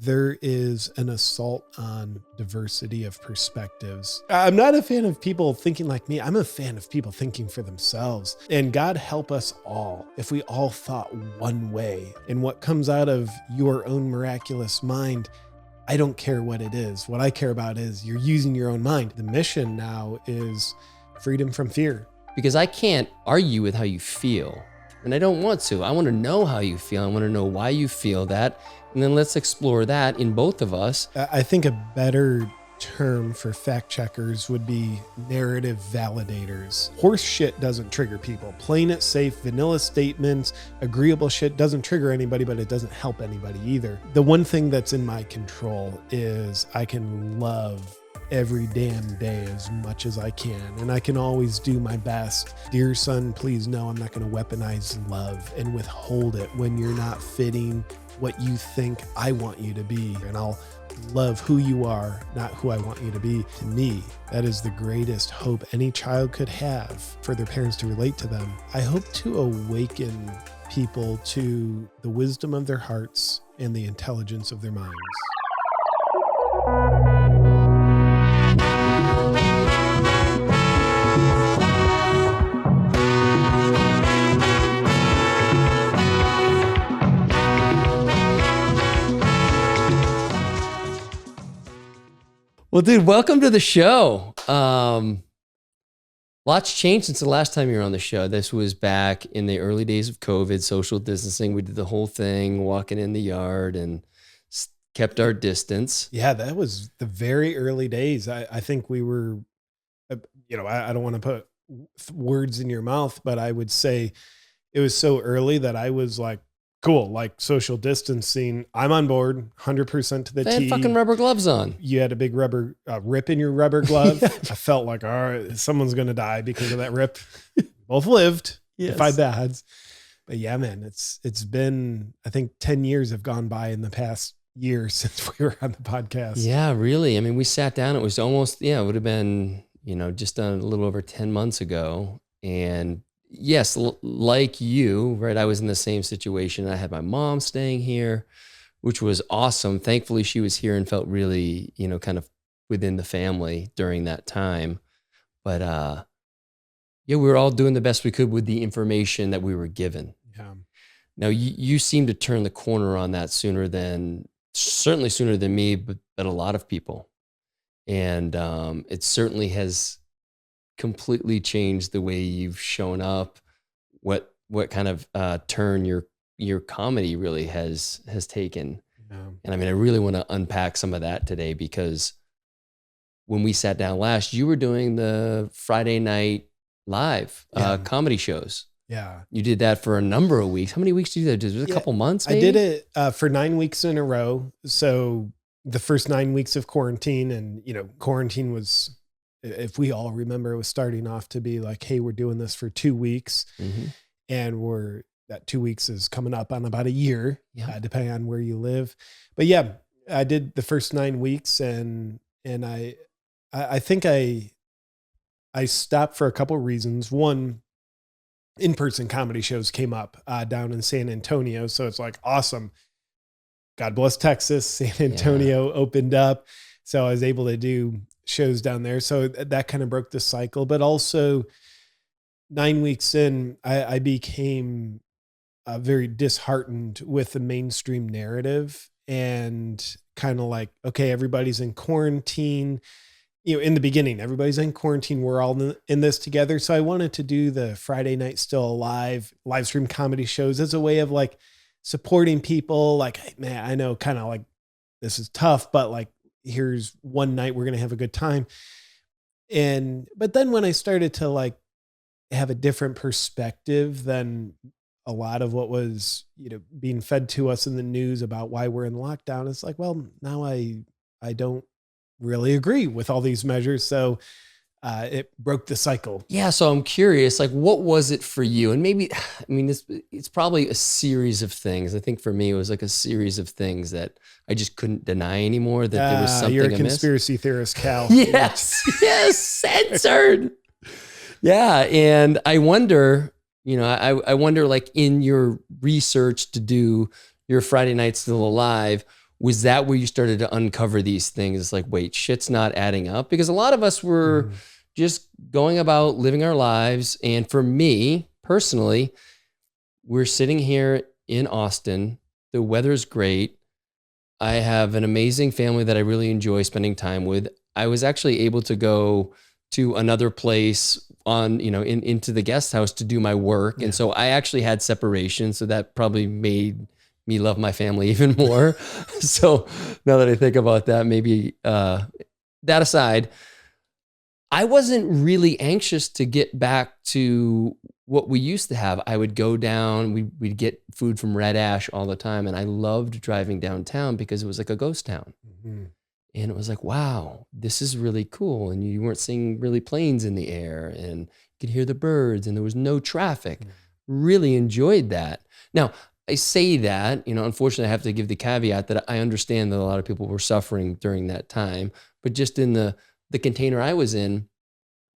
there is an assault on diversity of perspectives. I'm not a fan of people thinking like me. I'm a fan of people thinking for themselves. And God help us all if we all thought one way. And what comes out of your own miraculous mind, I don't care what it is. What I care about is you're using your own mind. The mission now is freedom from fear. Because I can't argue with how you feel. And I don't want to. I want to know how you feel. I want to know why you feel that. And then let's explore that in both of us. I think a better term for fact checkers would be narrative validators. Horse shit doesn't trigger people. Plain it safe, vanilla statements, agreeable shit doesn't trigger anybody, but it doesn't help anybody either. The one thing that's in my control is I can love every damn day as much as I can. And I can always do my best. Dear son, please know I'm not going to weaponize love and withhold it when you're not fitting what you think I want you to be. And I'll love who you are, not who I want you to be. To me, that is the greatest hope any child could have for their parents to relate to them. I hope to awaken people to the wisdom of their hearts and the intelligence of their minds. Well, dude, welcome to the show. Lots changed since the last time you were on the show. This was back in the early days of COVID, social distancing. We did the whole thing, walking in the yard and kept our distance. Yeah, that was the very early days. I think we were, I don't want to put words in your mouth, but I would say it was so early that I was like, cool, like social distancing. I'm on board 100% to the They T. had fucking rubber gloves on. You had a big rubber rip in your rubber glove. I felt like, all right, someone's going to die because of that rip. Both lived, Yes. 5 bads. But yeah, man, it's been, I think 10 years have gone by in the past year since we were on the podcast. Yeah, really. I mean, we sat down. It was almost, it would have been, just a little over 10 months ago. And yes, like you, right? I was in the same situation. I had my mom staying here, which was awesome. Thankfully, she was here and felt really, kind of within the family during that time. But we were all doing the best we could with the information that we were given. Yeah. Now, you seem to turn the corner on that certainly sooner than me, but a lot of people. And it certainly has completely changed the way you've shown up, what kind of turn your comedy really has taken. Yeah. And I mean, I really want to unpack some of that today, because when we sat down last, you were doing the Friday night live comedy shows. Yeah. You did that for a number of weeks. How many weeks did you do that? Was it a couple months maybe? I did it for 9 weeks in a row. So the first 9 weeks of quarantine, and quarantine was, if we all remember, it was starting off to be like, hey, we're doing this for 2 weeks. Mm-hmm. And that 2 weeks is coming up on about a year, depending on where you live. But yeah, I did the first 9 weeks, and I think I stopped for a couple of reasons. One, in-person comedy shows came up down in San Antonio. So it's like, awesome. God bless Texas. San Antonio opened up. So I was able to do shows down there. So that kind of broke the cycle. But also 9 weeks in, I became very disheartened with the mainstream narrative, and kind of like, okay, everybody's in quarantine. In the beginning, everybody's in quarantine. We're all in this together. So I wanted to do the Friday Night Still Alive live stream comedy shows as a way of like supporting people. Like, hey, man, I know kind of like this is tough, but like, here's one night we're going to have a good time. But then when I started to like have a different perspective than a lot of what was, being fed to us in the news about why we're in lockdown, it's like, well, now I don't really agree with all these measures. So it broke the cycle. Yeah. So I'm curious, like, what was it for you? And maybe, it's probably a series of things. I think for me, it was like a series of things that I just couldn't deny anymore, that there was something You're a amiss. Conspiracy theorist, Cal. Yes. Censored. Yeah. And I wonder, I wonder, like, in your research to do your Friday Night Still Alive, Was that where you started to uncover these things? It's like, wait, shit's not adding up? Because a lot of us were just going about living our lives. And for me personally, we're sitting here in Austin. The weather's great. I have an amazing family that I really enjoy spending time with. I was actually able to go to another place into the guest house to do my work. Yeah. And so I actually had separation. So that probably made me love my family even more. So now that I think about that, maybe that aside, I wasn't really anxious to get back to what we used to have. I would go down, we'd get food from Red Ash all the time. And I loved driving downtown because it was like a ghost town. Mm-hmm. And it was like, wow, this is really cool. And you weren't seeing really planes in the air and you could hear the birds and there was no traffic. Mm-hmm. Really enjoyed that. Now, I say that, unfortunately, I have to give the caveat that I understand that a lot of people were suffering during that time. But just in the container I was in,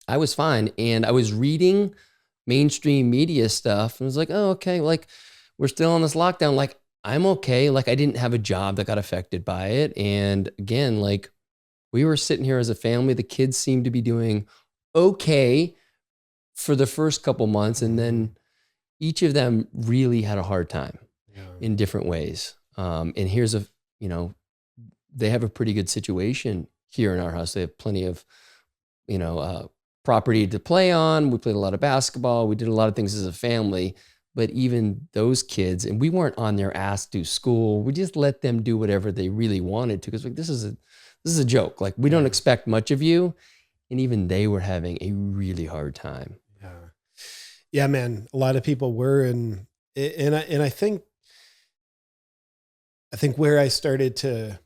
I was fine. And I was reading mainstream media stuff and was like, oh, okay, like we're still on this lockdown. Like, I'm okay. Like I didn't have a job that got affected by it. And again, like we were sitting here as a family, the kids seemed to be doing okay for the first couple months. And then each of them really had a hard time in different ways. And here's they have a pretty good situation here in our house. They have plenty of, property to play on. We played a lot of basketball. We did a lot of things as a family. But even those kids, and we weren't on their ass to school. We just let them do whatever they really wanted to. Because like this is a joke. Like we don't expect much of you, and even they were having a really hard time. Yeah, man. A lot of people were, and I think where I started to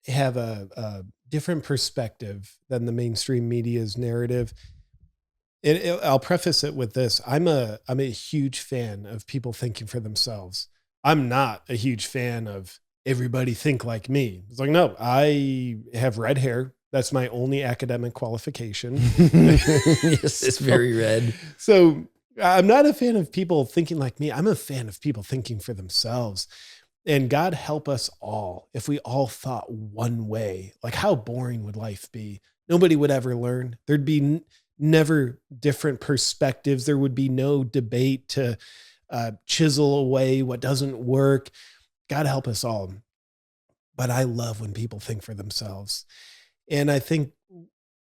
have a different perspective than the mainstream media's narrative. I'll preface it with this. I'm a huge fan of people thinking for themselves. I'm not a huge fan of everybody think like me. It's like, no, I have red hair. That's my only academic qualification. Yes, it's very red. So I'm not a fan of people thinking like me. I'm a fan of people thinking for themselves. And God help us all if we all thought one way. Like how boring would life be? Nobody would ever learn. There'd be never different perspectives. There would be no debate to chisel away what doesn't work. God help us all. But I love when people think for themselves. And I think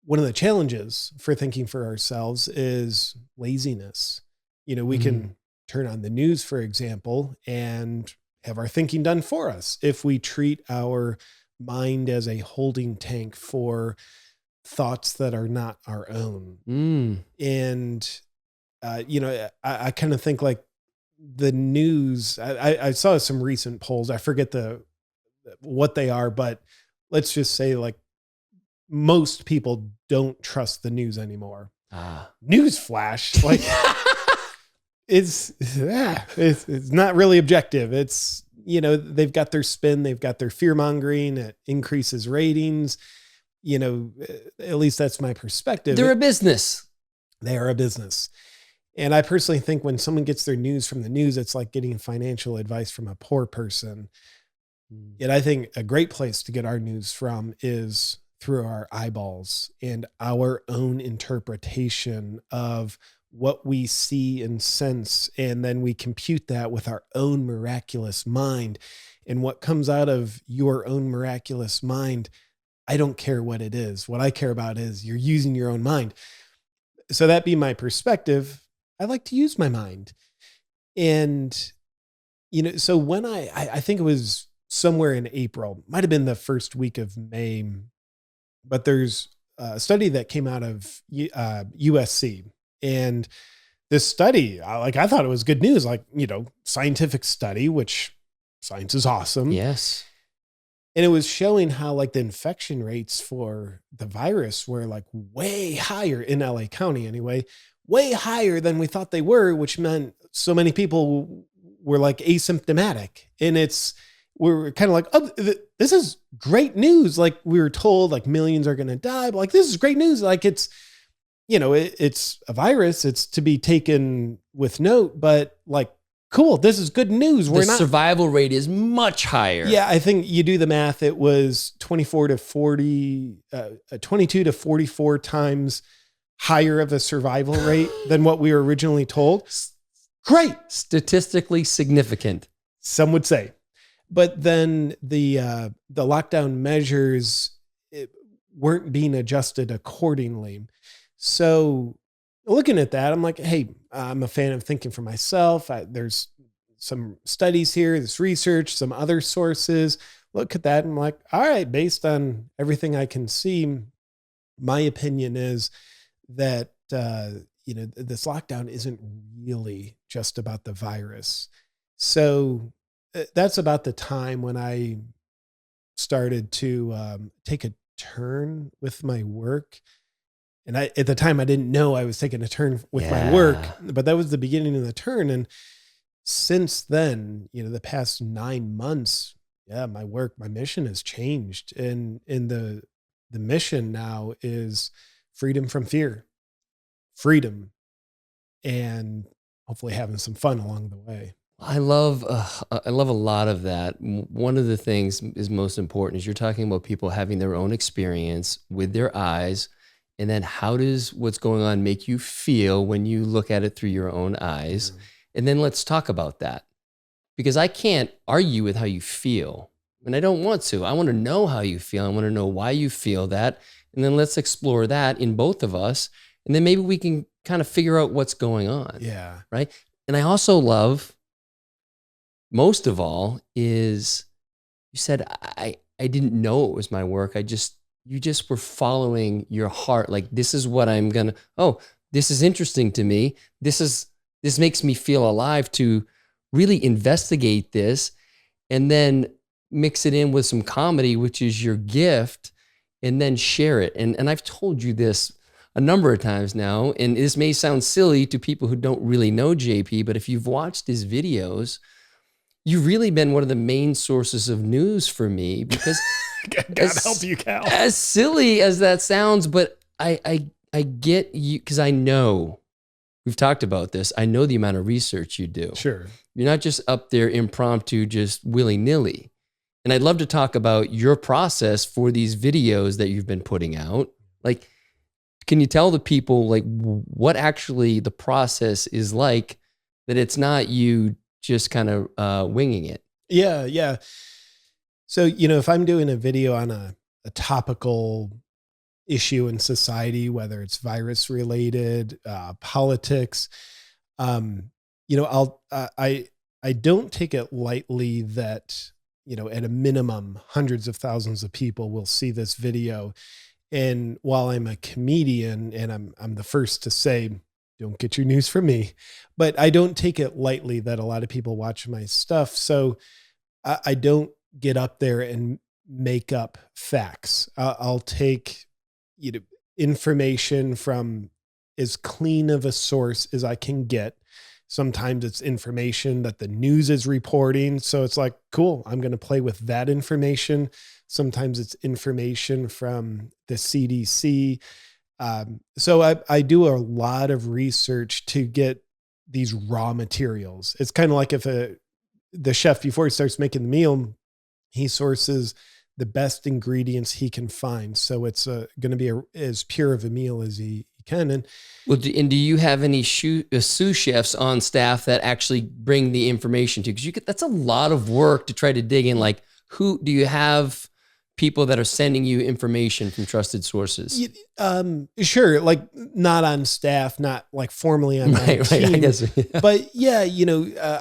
one of the challenges for thinking for ourselves is laziness. We can turn on the news, for example, and have our thinking done for us if we treat our mind as a holding tank for thoughts that are not our own. And, I kind of think like the news, I saw some recent polls. I forget what they are, but let's just say like most people don't trust the news anymore. News flash. Like it's not really objective. It's, they've got their spin, they've got their fear mongering. It increases ratings. At least that's my perspective. They're a business. They are a business. And I personally think when someone gets their news from the news, it's like getting financial advice from a poor person. Yet I think a great place to get our news from is through our eyeballs and our own interpretation of what we see and sense. And then we compute that with our own miraculous mind. And what comes out of your own miraculous mind, I don't care what it is. What I care about is you're using your own mind. So that be my perspective. I like to use my mind. And, so when I think it was somewhere in April, might've been the first week of May, but there's a study that came out of USC. And this study, I thought it was good news, scientific study, which science is awesome. Yes. And it was showing how like the infection rates for the virus were like way higher in LA County anyway, way higher than we thought they were, which meant so many people were like asymptomatic. And we're kind of like, oh, this is great news. Like we were told like millions are going to die, but like, this is great news. Like it's a virus. It's to be taken with note, but like cool, this is good news. The survival rate is much higher. Yeah, I think you do the math. It was 22 to 44 times higher of a survival rate than what we were originally told. Great. Statistically significant. Some would say. But then the lockdown measures weren't being adjusted accordingly. So looking at that, I'm like, hey, I'm a fan of thinking for myself. There's some studies here, this research, some other sources. Look at that. And I'm like, all right, based on everything I can see, my opinion is that, this lockdown isn't really just about the virus. So that's about the time when I started to take a turn with my work. And at the time I didn't know I was taking a turn with my work, but that was the beginning of the turn. And since then, the past 9 months, my mission has changed. And the mission now is freedom from fear, freedom, and hopefully having some fun along the way. I love a lot of that. One of the things is most important is you're talking about people having their own experience with their eyes. And then how does what's going on make you feel when you look at it through your own eyes? Mm-hmm. And then let's talk about that, because I can't argue with how you feel, and I don't want to. I want to know how you feel. I want to know why you feel that. And then let's explore that in both of us. And then maybe we can kind of figure out what's going on. Yeah. Right. And I also love, most of all, is you said, I didn't know it was my work. You just were following your heart. Like, this is what this is interesting to me. This makes me feel alive to really investigate this and then mix it in with some comedy, which is your gift, and then share it. And I've told you this a number of times now, and this may sound silly to people who don't really know JP, but if you've watched his videos, you've really been one of the main sources of news for me, because God help you, Cal. As silly as that sounds, but I get you, because I know, we've talked about this, I know the amount of research you do. Sure. You're not just up there impromptu, just willy-nilly. And I'd love to talk about your process for these videos that you've been putting out. Like, can you tell the people like what actually the process is like, that it's not you just kind of winging it? Yeah. So, if I'm doing a video on a topical issue in society, whether it's virus related, politics, I don't take it lightly that, at a minimum, hundreds of thousands of people will see this video. And while I'm a comedian, and I'm the first to say, don't get your news from me, but I don't take it lightly that a lot of people watch my stuff. So I don't get up there and make up facts. I'll take, information from as clean of a source as I can get. Sometimes it's information that the news is reporting. So it's like, cool, I'm going to play with that information. Sometimes it's information from the CDC. So I do a lot of research to get these raw materials. It's kind of like if the chef, before he starts making the meal, he sources the best ingredients he can find. So it's going to be as pure of a meal as he can. And do you have any sous chefs on staff that actually bring the information to you? Because that's a lot of work to try to dig in. Like, who do you have? People that are sending you information from trusted sources? Sure. Like, not on staff, not like formally on my team. I guess. Yeah. But yeah,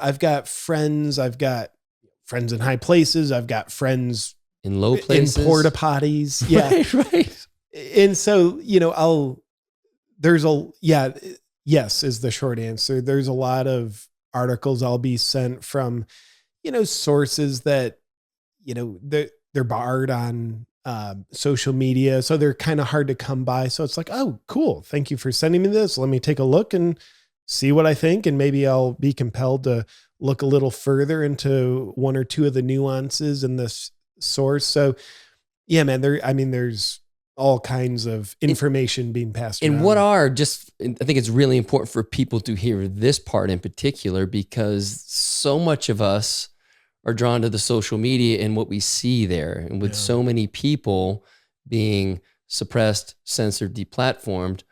I've got friends in high places. I've got friends in low places, in porta potties. Yeah. Right. And so, yes is the short answer. There's a lot of articles I'll be sent from, sources that, they're barred on social media. So they're kind of hard to come by. So it's like, oh, cool. Thank you for sending me this. Let me take a look and see what I think. And maybe I'll be compelled to look a little further into one or two of the nuances in this source. So yeah, man, there's all kinds of information being passed around. And what are just, I think it's really important for people to hear this part in particular, because so much of us are drawn to the social media and what we see there. And with so many people being suppressed, censored, deplatformed,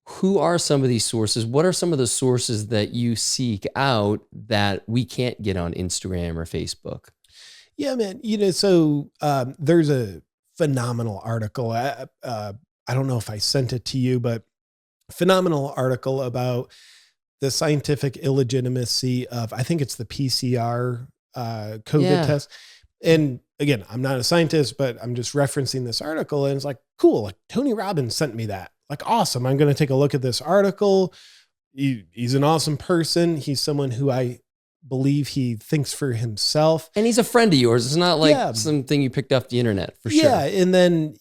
who are some of these sources? What are some of the sources that you seek out that we can't get on Instagram or Facebook? Yeah, man. So there's a phenomenal article. I don't know if I sent it to you, but phenomenal article about the scientific illegitimacy of, I think it's the PCR COVID test. And again, I'm not a scientist, but I'm just referencing this article, and it's like, cool. Like Tony Robbins sent me that. Like, awesome. I'm going to take a look at this article. He's an awesome person. He's someone who I believe he thinks for himself. And he's a friend of yours. It's not like something you picked off the internet, for sure. Yeah. And then,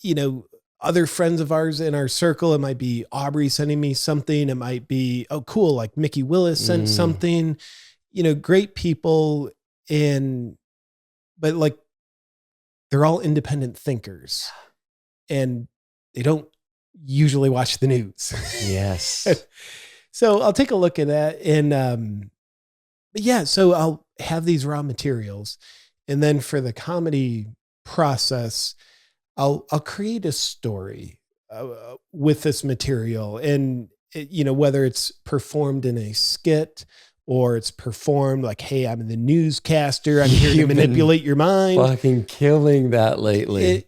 other friends of ours in our circle, it might be Aubrey sending me something. It might be, oh, cool. Like Mickey Willis sent something, great people. But like, they're all independent thinkers, and they don't usually watch the news. Yes. So I'll take a look at that. And, but yeah, so I'll have these raw materials, and then for the comedy process, I'll create a story with this material, and whether it's performed in a skit or it's performed like, hey, I'm the newscaster, I'm here to manipulate your mind. Fucking killing that lately.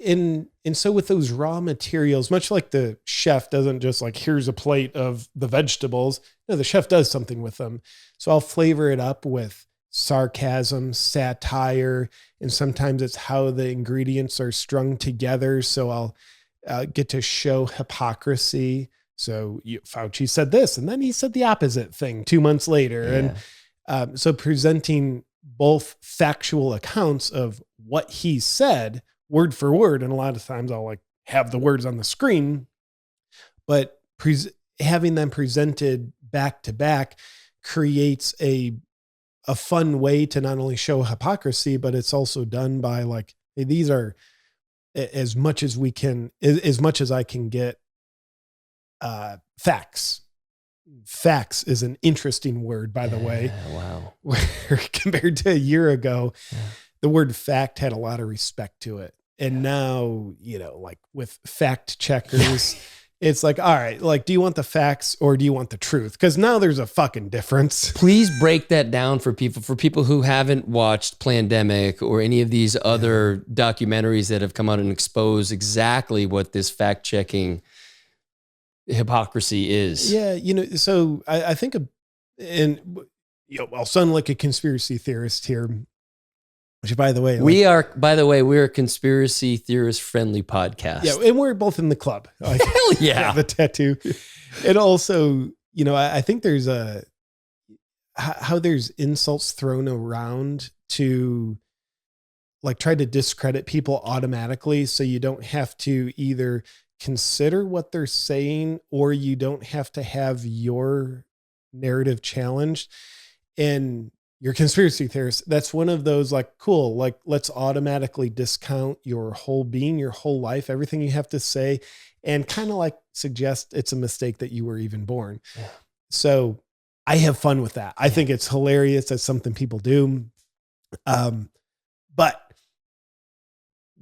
And so with those raw materials, much like the chef doesn't just like, here's a plate of the vegetables. No, the chef does something with them. So I'll flavor it up with sarcasm, satire, and sometimes it's how the ingredients are strung together. So I'll get to show hypocrisy. So Fauci said this, and then he said the opposite thing 2 months later. Yeah. And so presenting both factual accounts of what he said word for word. And a lot of times I'll like have the words on the screen, but having them presented back to back creates a fun way to not only show hypocrisy, but it's also done by like, hey, these are as much as I can get. Facts. Facts is an interesting word, by the way. Wow. Where compared to a year ago, the word fact had a lot of respect to it. And now, like with fact checkers, it's like, all right, like, do you want the facts or do you want the truth? Because now there's a fucking difference. Please break that down for people who haven't watched Plandemic or any of these other documentaries that have come out and expose exactly what this fact checking hypocrisy is. Yeah. So I think, I'll sound like a conspiracy theorist here, which by the way, we're a conspiracy theorist friendly podcast. Yeah. And we're both in the club. Like, hell yeah. I have a tattoo. And also, I think there's how there's insults thrown around to like try to discredit people automatically. So you don't have to either consider what they're saying, or you don't have to have your narrative challenged. And your conspiracy theorist, that's one of those like, cool, like let's automatically discount your whole being, your whole life, everything you have to say, and kind of like suggest it's a mistake that you were even born. Yeah. So I have fun with that. I think it's hilarious. That's something people do. But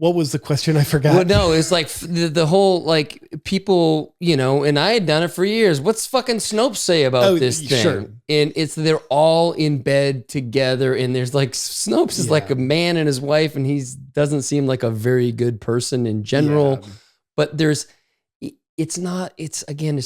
what was the question? I forgot. Well, no, it's like the whole, like people, and I had done it for years. What's fucking Snopes say about this thing? Sure. And they're all in bed together. And there's like, Snopes is like a man and his wife, and he doesn't seem like a very good person in general. Yeah. But it's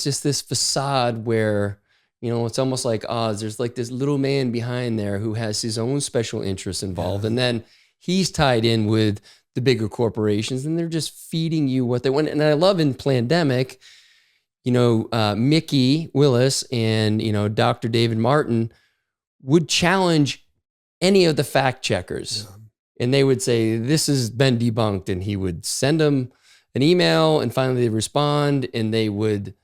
just this facade where, it's almost like Oz. There's like this little man behind there who has his own special interests involved. Yeah. And then he's tied in with the bigger corporations, and they're just feeding you what they want. And I love in Plandemic, Mickey Willis and, Dr. David Martin would challenge any of the fact checkers. Yeah. And they would say, this has been debunked. And he would send them an email, and finally they respond, and they would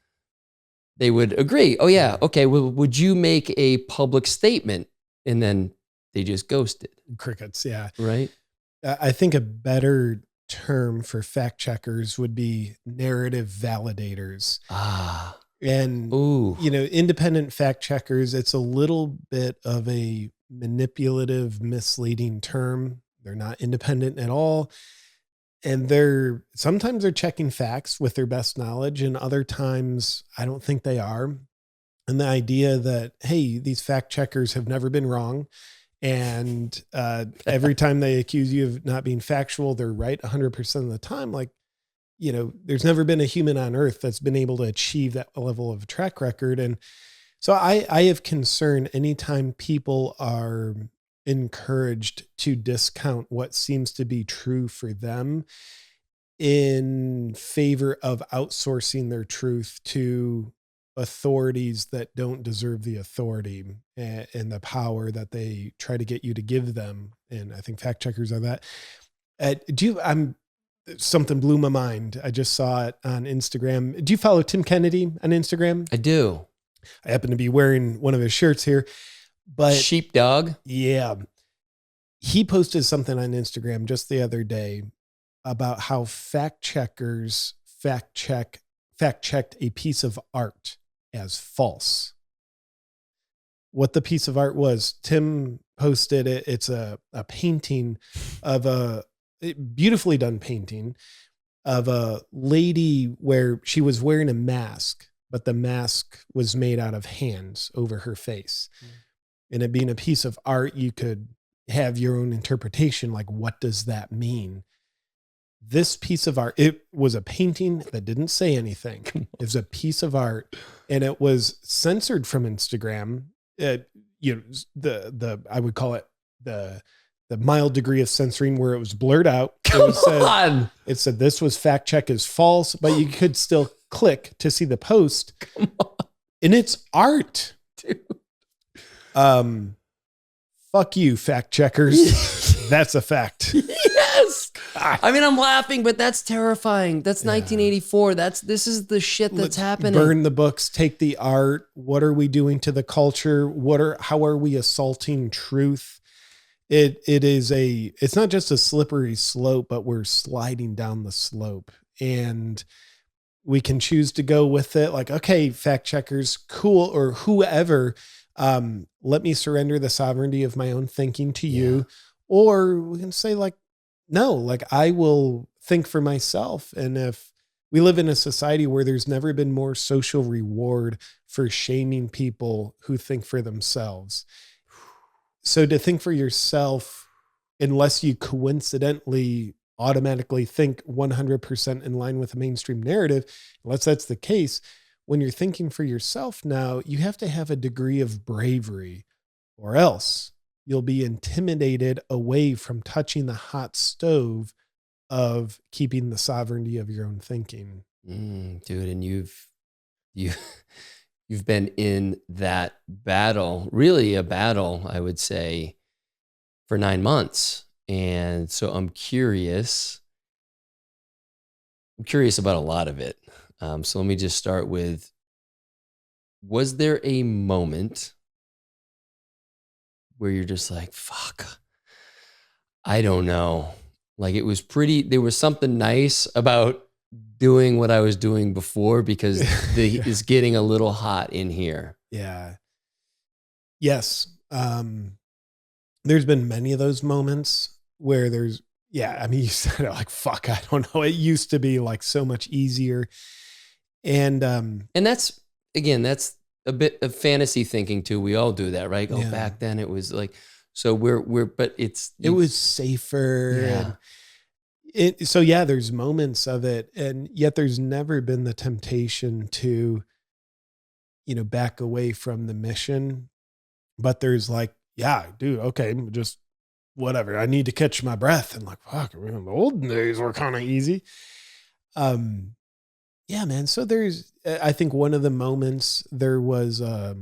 agree. Oh yeah. Okay. Well, would you make a public statement? And then they just ghosted. Crickets. Yeah. Right. I think a better term for fact checkers would be narrative validators. Ah, And, ooh, independent fact checkers, it's a little bit of a manipulative, misleading term. They're not independent at all. And sometimes they're checking facts with their best knowledge, and other times I don't think they are. And the idea that, hey, these fact checkers have never been wrong. And every time they accuse you of not being factual, they're right 100% of the time. Like, there's never been a human on earth that's been able to achieve that level of track record. And so I have concern anytime people are encouraged to discount what seems to be true for them in favor of outsourcing their truth to authorities that don't deserve the authority and the power that they try to get you to give them. And I think fact checkers are that. Something blew my mind. I just saw it on Instagram. Do you follow Tim Kennedy on Instagram? I do. I happen to be wearing one of his shirts here, but Sheepdog. yeah, he posted something on Instagram just the other day about how fact checkers fact checked a piece of art as false. What the piece of art was, Tim posted it. It's a painting of a beautifully done painting of a lady where she was wearing a mask, but the mask was made out of hands over her face. And it being a piece of art, you could have your own interpretation. Like, what does that mean? This piece of art, it was a painting that didn't say anything. It was a piece of art, and it was censored from Instagram. I would call it the mild degree of censoring, where it was blurred out. It said this was fact check is false, but you could still click to see the post. Come on. And it's art. Dude. Fuck you, fact checkers. That's a fact. Yes. I mean, I'm laughing, but that's terrifying. That's 1984. This is the shit that's happening. Burn the books, take the art. What are we doing to the culture? How are we assaulting truth? It's not just a slippery slope, but we're sliding down the slope, and we can choose to go with it. Like, okay, fact checkers, cool. Or whoever, let me surrender the sovereignty of my own thinking to you. Or we can say like, no, like I will think for myself. And if we live in a society where there's never been more social reward for shaming people who think for themselves. So to think for yourself, unless you coincidentally automatically think 100% in line with the mainstream narrative, unless that's the case, when you're thinking for yourself now, you have to have a degree of bravery, or else you'll be intimidated away from touching the hot stove of keeping the sovereignty of your own thinking. Dude, and you've been in that battle, really a battle, I would say, for 9 months. And so I'm curious about a lot of it. So let me just start with, was there a moment where you're just like, fuck, I don't know. Like there was something nice about doing what I was doing before, because it's getting a little hot in here. Yeah. Yes. There's been many of those moments where you said it, like, fuck, I don't know. It used to be like so much easier. And that's a bit of fantasy thinking too. We all do that, right? Back then it was like, so but it was safer. Yeah. There's moments of it, and yet there's never been the temptation to, back away from the mission. But there's like, yeah, dude, okay, just whatever. I need to catch my breath. And like, fuck, in the olden days were kind of easy. Yeah, man. So I think one of the moments there was a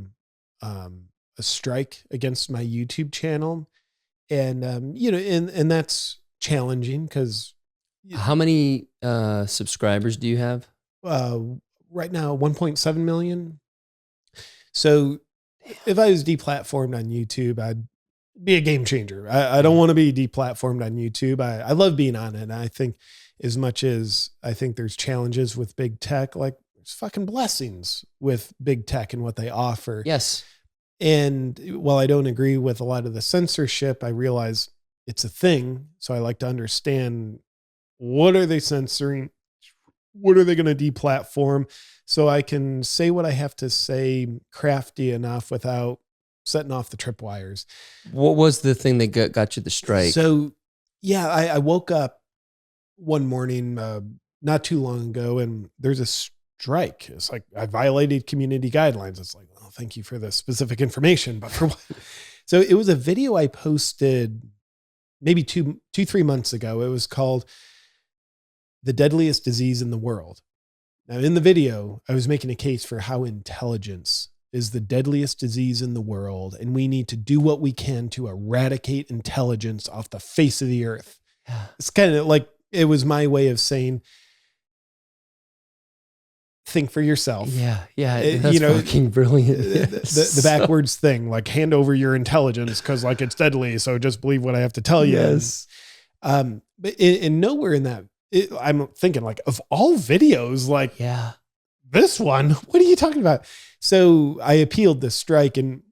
strike against my YouTube channel, and and that's challenging because. How many subscribers do you have? Right now, 1.7 million. So if I was deplatformed on YouTube, I'd be a game changer. I don't want to be deplatformed on YouTube. I love being on it. And I think as much as I think there's challenges with big tech, like there's fucking blessings with big tech and what they offer. Yes. And while I don't agree with a lot of the censorship, I realize it's a thing. So I like to understand, what are they censoring? What are they going to deplatform? So I can say what I have to say crafty enough without setting off the tripwires. What was the thing that got you the strike? So yeah, I woke up one morning not too long ago, and there's a strike. It's like, I violated community guidelines. It's like, oh, thank you for the specific information, but for what? So it was a video I posted maybe 3 months ago. It was called "The Deadliest Disease in the World." Now, in the video, I was making a case for how intelligence is the deadliest disease in the world, and we need to do what we can to eradicate intelligence off the face of the earth. It's kind of like, it was my way of saying, think for yourself. Yeah. That's fucking brilliant. The backwards thing, like, hand over your intelligence because like it's deadly. So just believe what I have to tell you. Yes. But in nowhere in that, I'm thinking, like, of all videos, like, yeah, this one, what are you talking about? So I appealed the strike, and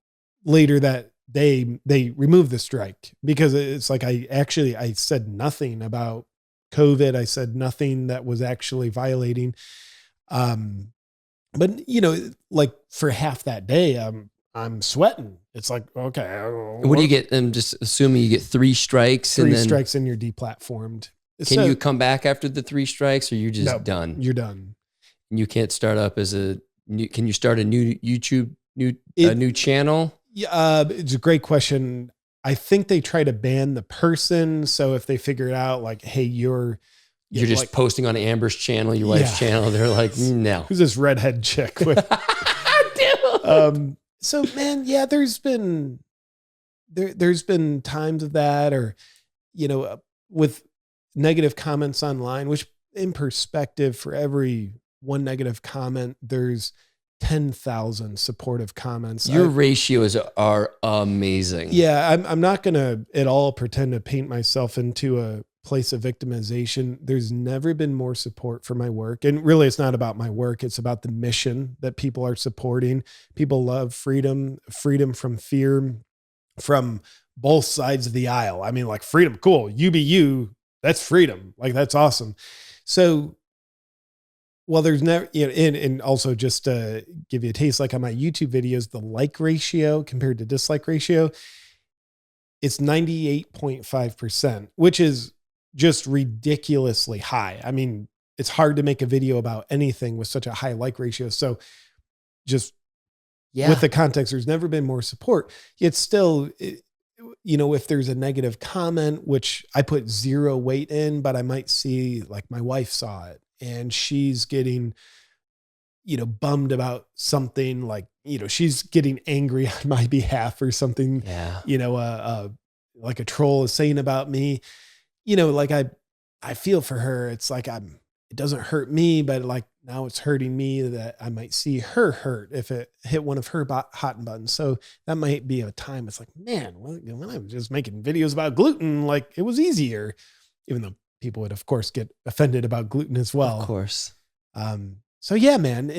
later that day they removed the strike, because it's like, I said nothing about COVID. I said nothing that was actually violating. But like, for half that day, I'm sweating. It's like, okay. What do you get? I'm just assuming you get 3 strikes. Three strikes and you're deplatformed. Can you come back after the 3 strikes, or you're just done? You're done. You can't start up as a new. Can you start a new YouTube, new channel? Yeah, it's a great question. I think they try to ban the person. So if they figure it out, like, hey, you're just like posting on Amber's channel, your wife's channel, they're like, no. Who's this redhead chick with? So man, yeah, there's been times of that, or with negative comments online, which, in perspective, for every one negative comment, there's 10,000 supportive comments. Your ratios are amazing. Yeah. I'm not going to at all pretend to paint myself into a place of victimization. There's never been more support for my work. And really, it's not about my work. It's about the mission that people are supporting. People love freedom from fear, from both sides of the aisle. I mean, like, freedom, cool. You be you. That's freedom. Like, that's awesome. So, well, there's never, and also, just to give you a taste, like on my YouTube videos, the like ratio compared to dislike ratio, it's 98.5%, which is just ridiculously high. I mean, it's hard to make a video about anything with such a high like ratio. So just with the context, there's never been more support. Yet still, if there's a negative comment, which I put 0 weight in, but I might see, like, my wife saw it and she's getting, bummed about something, like, she's getting angry on my behalf or something, like a troll is saying about me, like, I feel for her. It's like, it doesn't hurt me, but like, now it's hurting me that I might see her hurt if it hit one of her hot buttons. So that might be a time. It's like, man, when I was just making videos about gluten, like, it was easier, even though people would, of course, get offended about gluten as well. Of course. So yeah, man,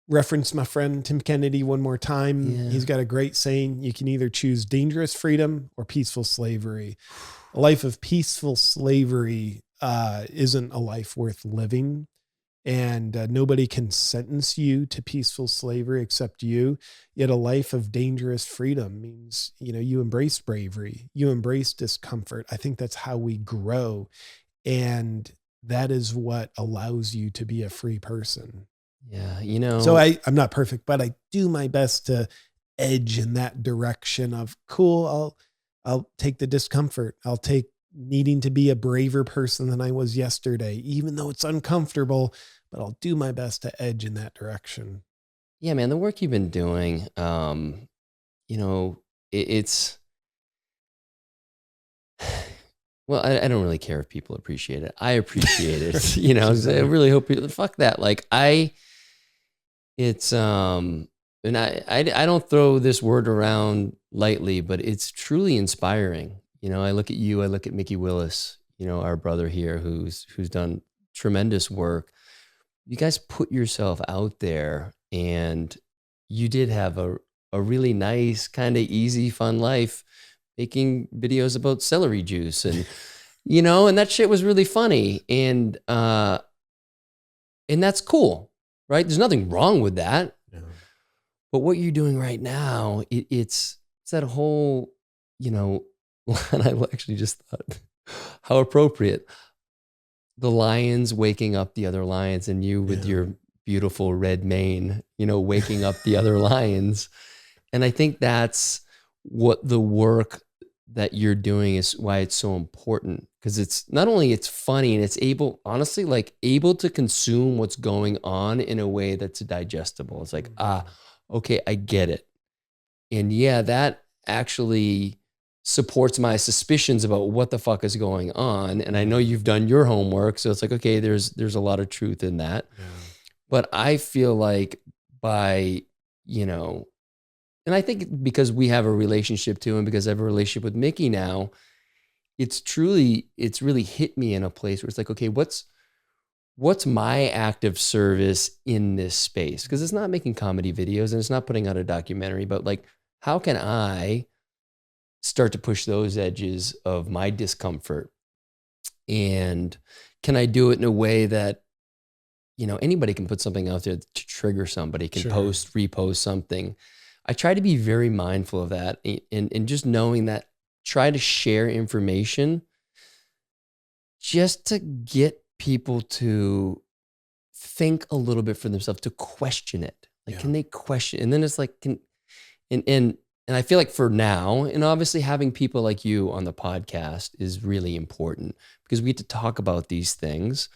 reference my friend Tim Kennedy one more time. Yeah. He's got a great saying: you can either choose dangerous freedom or peaceful slavery. A life of peaceful slavery isn't a life worth living. And nobody can sentence you to peaceful slavery except you. Yet a life of dangerous freedom means, you embrace bravery, you embrace discomfort. I think that's how we grow. And that is what allows you to be a free person. Yeah. So I'm not perfect, but I do my best to edge in that direction of, cool, I'll take the discomfort. I'll take needing to be a braver person than I was yesterday, even though it's uncomfortable, but I'll do my best to edge in that direction. Yeah, man, the work you've been doing, it's, well, I don't really care if people appreciate it. I appreciate it. I really hope people, fuck that. Like, it's and I don't throw this word around lightly, but it's truly inspiring. You know, I look at you, I look at Mickey Willis, you know, our brother here who's done tremendous work. You guys put yourself out there, and you did have a really nice, kind of easy, fun life making videos about celery juice and you know, and that shit was really funny. And that's cool, right? There's nothing wrong with that. No. But what you're doing right now, it's that whole, you know, and I actually just thought how appropriate. The lions waking up the other lions, and you with your beautiful red mane, you know, waking up the other lions. And I think that's what the work that you're doing is why it's so important, because it's not only it's funny and it's able, honestly, like able to consume what's going on in a way that's digestible. It's like, okay, I get it. And yeah, that actually supports my suspicions about what the fuck is going on. And I know you've done your homework, so it's like, okay, there's a lot of truth in that. Yeah. But I feel like by, you know, and I think because we have a relationship too, and because I have a relationship with Mickey now, it's really hit me in a place where it's like, okay, what's my active service in this space? Because it's not making comedy videos and it's not putting out a documentary, but like, how can I start to push those edges of my discomfort? And can I do it in a way that, you know, anybody can put something out there to trigger somebody, can post, repost something. I try to be very mindful of that, and just knowing that, try to share information just to get people to think a little bit for themselves, to question it. Like, can they question? And then it's like, and I feel like for now, and obviously having people like you on the podcast is really important, because we get to talk about these things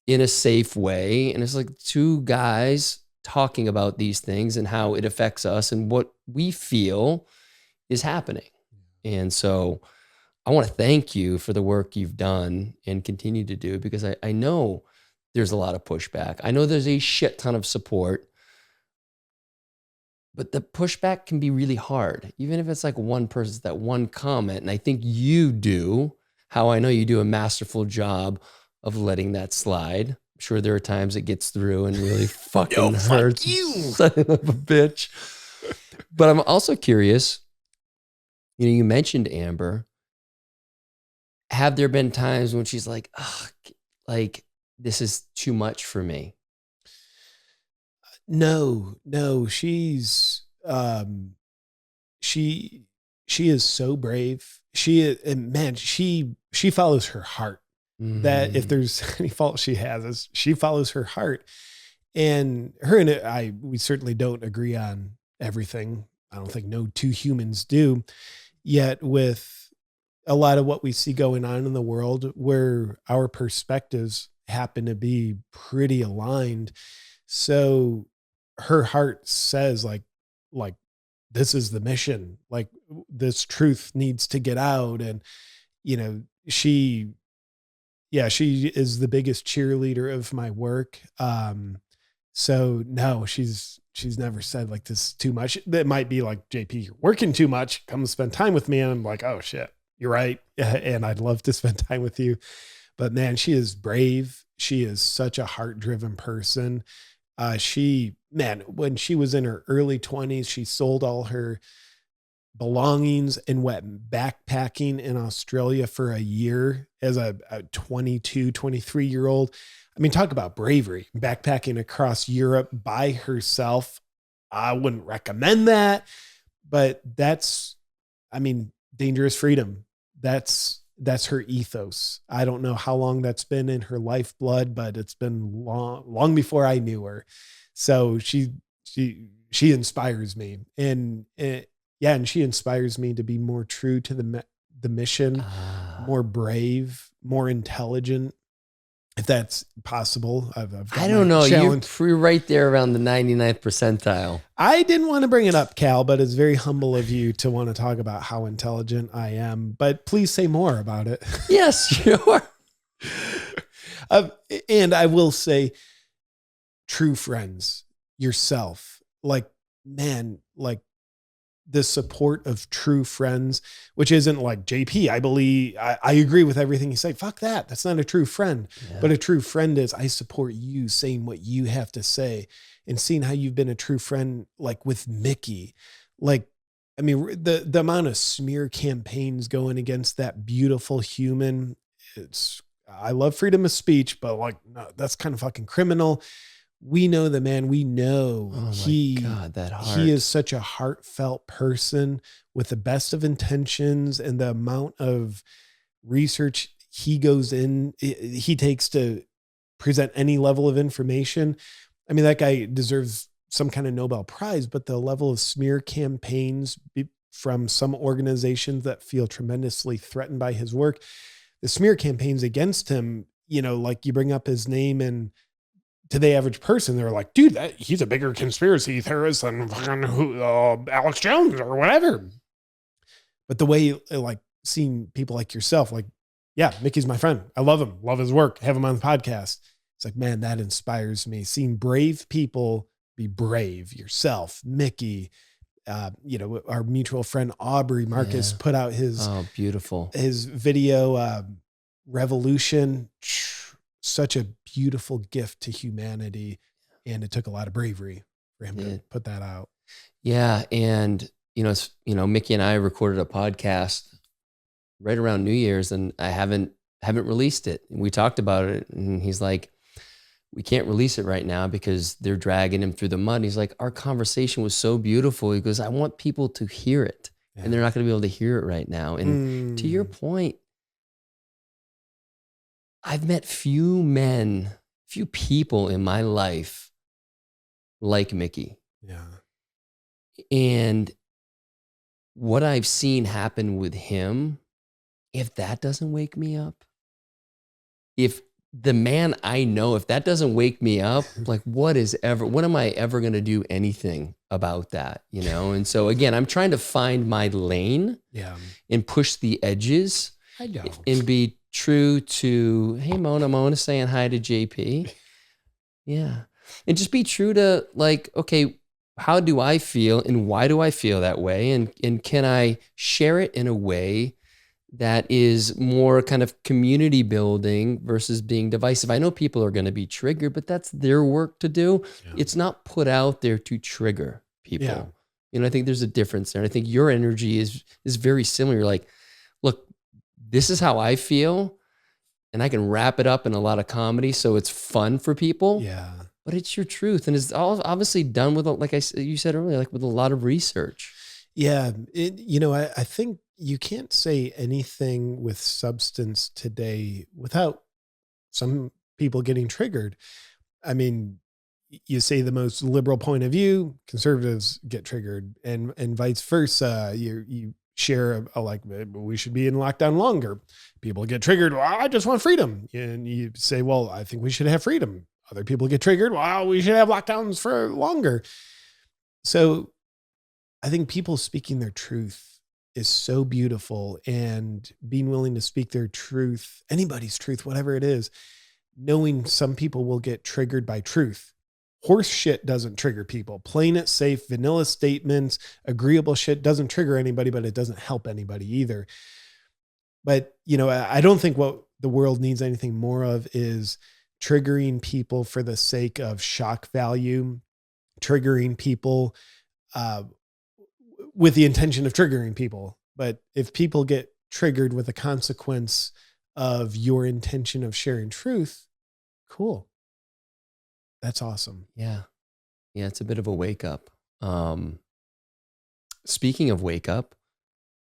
in a safe way. And it's like two guys talking about these things and how it affects us and what we feel is happening. And so I want to thank you for the work you've done and continue to do, because I know there's a lot of pushback. I know there's a shit ton of support, but the pushback can be really hard, even if it's like one person, that one comment. And I think you do, how I know you do a masterful job of letting that slide. I'm sure there are times it gets through and really fucking hurts. Fuck you, son of a bitch. But I'm also curious, you know, you mentioned Amber. Have there been times when she's like, oh, like, this is too much for me? No, she's, she is so brave. And man, she follows her heart. That if there's any fault she has, is she follows her heart. And her and we certainly don't agree on everything. I don't think no two humans do. Yet with a lot of what we see going on in the world, where our perspectives happen to be pretty aligned. So her heart says like this is the mission, like this truth needs to get out. And, you know, she is the biggest cheerleader of my work. So no, she's never said like this is too much. That might be like, JP, you're working too much. Come spend time with me. And I'm like, oh shit, you're right. And I'd love to spend time with you. But man, she is brave. She is such a heart-driven person. When she was in her early 20s, she sold all her belongings and went backpacking in Australia for a year as a 22, 23-year-old. I mean, talk about bravery, backpacking across Europe by herself. I wouldn't recommend that, but that's, I mean, dangerous freedom. That's her ethos. I don't know how long that's been in her lifeblood, but it's been long before I knew her. So she inspires me, and she inspires me to be more true to the mission, more brave, more intelligent, if that's possible. I don't know. You're right there around the 99th percentile. I didn't want to bring it up, Cal, but it's very humble of you to want to talk about how intelligent I am. But please say more about it. Yes, sure. And I will say, true friends, yourself, like man, like the support of true friends, which isn't like JP. I believe I agree with everything you say. Fuck that. That's not a true friend. Yeah. But a true friend is I support you saying what you have to say and seeing how you've been a true friend, like with Mickey. Like, I mean, the amount of smear campaigns going against that beautiful human. I love freedom of speech, but like, no, that's kind of fucking criminal. We know the man. We know Oh my God, that he heart. is such a heartfelt person with the best of intentions, and the amount of research he takes to present any level of information. I mean, that guy deserves some kind of Nobel Prize, but the level of smear campaigns from some organizations that feel tremendously threatened by his work, the smear campaigns against him, like you bring up his name, and to the average person, they're like, dude, he's a bigger conspiracy theorist than fucking Alex Jones or whatever. But the way, like, seeing people like yourself, like, yeah, Mickey's my friend. I love him, love his work, have him on the podcast. It's like, man, that inspires me. Seeing brave people be brave, yourself, Mickey, our mutual friend Aubrey Marcus put out his beautiful his video, Revolution. Such a beautiful gift to humanity, and it took a lot of bravery for him to put that out. Yeah, and Mickey and I recorded a podcast right around New Year's, and I haven't released it. And we talked about it, and he's like, we can't release it right now because they're dragging him through the mud. And he's like, our conversation was so beautiful. He goes, I want people to hear it, and they're not going to be able to hear it right now. And to your point, I've met few people in my life like Mickey. Yeah. And what I've seen happen with him, if that doesn't wake me up, if the man I know, if that doesn't wake me up, like what am I ever going to do anything about that? And so again, I'm trying to find my lane and push the edges and be true to, hey, Mona saying hi to JP. Yeah. And just be true to like, okay, how do I feel and why do I feel that way? And can I share it in a way that is more kind of community building versus being divisive? I know people are going to be triggered, but that's their work to do. Yeah. It's not put out there to trigger people. Yeah. I think there's a difference there. And I think your energy is very similar. You're like, look, this is how I feel, and I can wrap it up in a lot of comedy so it's fun for people. Yeah. But it's your truth, and it's all obviously done with, like you said earlier, like with a lot of research. Yeah. I think you can't say anything with substance today without some people getting triggered. I mean, you say the most liberal point of view, conservatives get triggered, and vice versa. You share like, we should be in lockdown longer. People get triggered. Well, I just want freedom. And you say, well, I think we should have freedom. Other people get triggered. Well, we should have lockdowns for longer. So I think people speaking their truth is so beautiful, and being willing to speak their truth, anybody's truth, whatever it is, knowing some people will get triggered by truth. Horse shit doesn't trigger people. Playing it safe, vanilla statements, agreeable shit doesn't trigger anybody, but it doesn't help anybody either. But, I don't think what the world needs anything more of is triggering people for the sake of shock value, triggering people with the intention of triggering people. But if people get triggered with the consequence of your intention of sharing truth, cool. That's awesome. Yeah. Yeah. It's a bit of a wake up. Speaking of wake up,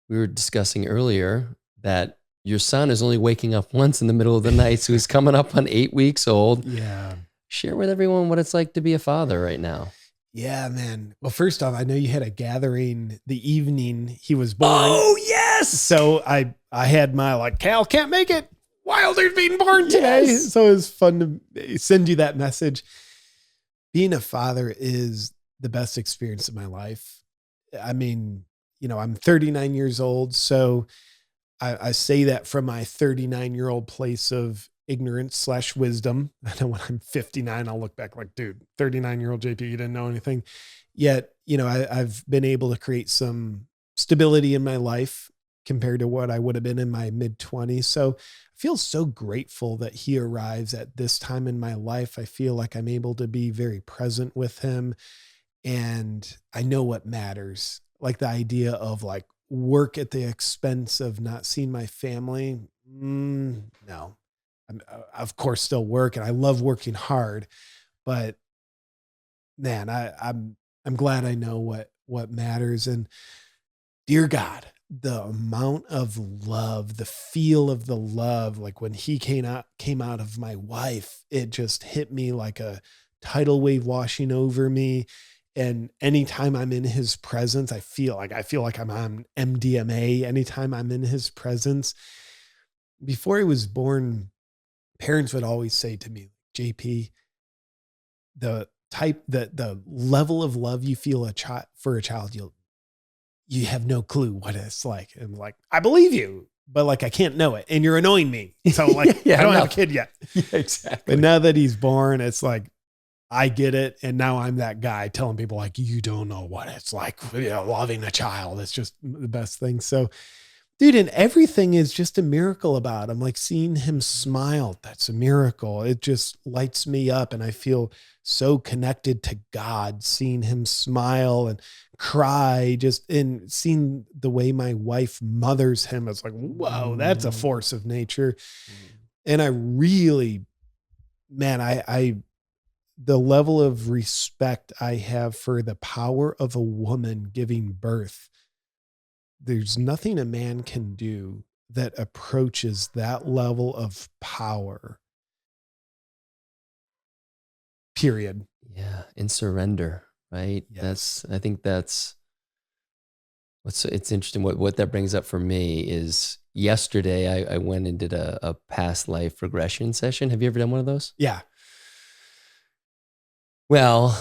we were discussing earlier that your son is only waking up once in the middle of the night. So he's coming up on 8 weeks old. Yeah. Share with everyone what it's like to be a father right now. Yeah, man. Well, first off, I know you had a gathering the evening he was born. Oh, yes. So I had my Cal can't make it. Wilder's being born today. Yes. So it was fun to send you that message. Being a father is the best experience of my life. I mean, I'm 39 years old. So I say that from my 39-year-old place of ignorance/wisdom. I know when I'm 59, I'll look back like, dude, 39-year-old JP, you didn't know anything. Yet, I've been able to create some stability in my life compared to what I would have been in my mid-20s. So I feel so grateful that he arrives at this time in my life. I feel like I'm able to be very present with him, and I know what matters. Like the idea of like work at the expense of not seeing my family. No, of course still work, and I love working hard, but man, I'm glad I know what matters. And dear God, the amount of love, the feel of the love, like when he came out of my wife, it just hit me like a tidal wave washing over me. And anytime I'm in his presence, I feel like I'm on MDMA. Anytime I'm in his presence. Before he was born, parents would always say to me, JP, the level of love you feel for a child, you have no clue what it's like. And I'm like, I believe you, but like, I can't know it. And you're annoying me. So like, I don't have a kid yet. Yeah, exactly. But now that he's born, it's like, I get it. And now I'm that guy telling people like, you don't know what it's like, loving a child. It's just the best thing. So dude, and everything is just a miracle about him. Like seeing him smile, that's a miracle. It just lights me up, and I feel so connected to God, seeing him smile and cry, just in seeing the way my wife mothers him. It's like, whoa, that's a force of nature. And I really, man, the level of respect I have for the power of a woman giving birth, there's nothing a man can do that approaches that level of power. Period. Yeah. And surrender, right? Yes. I think that's it's interesting. What that brings up for me is yesterday I went and did a past life regression session. Have you ever done one of those? Yeah. Well,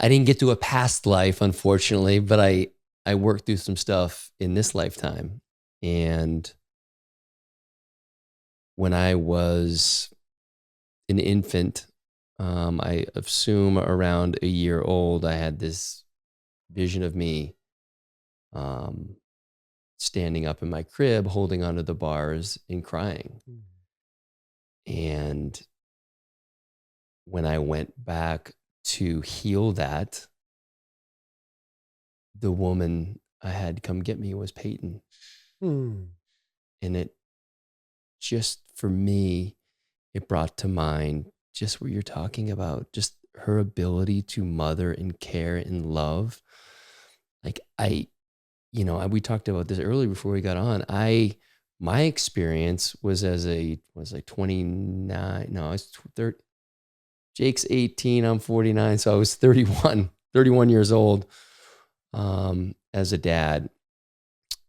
I didn't get to a past life, unfortunately, but I worked through some stuff in this lifetime. And when I was an infant, I assume around a year old, I had this vision of me standing up in my crib, holding onto the bars and crying. And when I went back to heal that, the woman I had come get me was Peyton. And it just, for me, it brought to mind just what you're talking about, just her ability to mother and care and love. Like we talked about this earlier before we got on. My experience was was like 29. No, I was 30. Jake's 18, I'm 49. So I was 31 years old as a dad.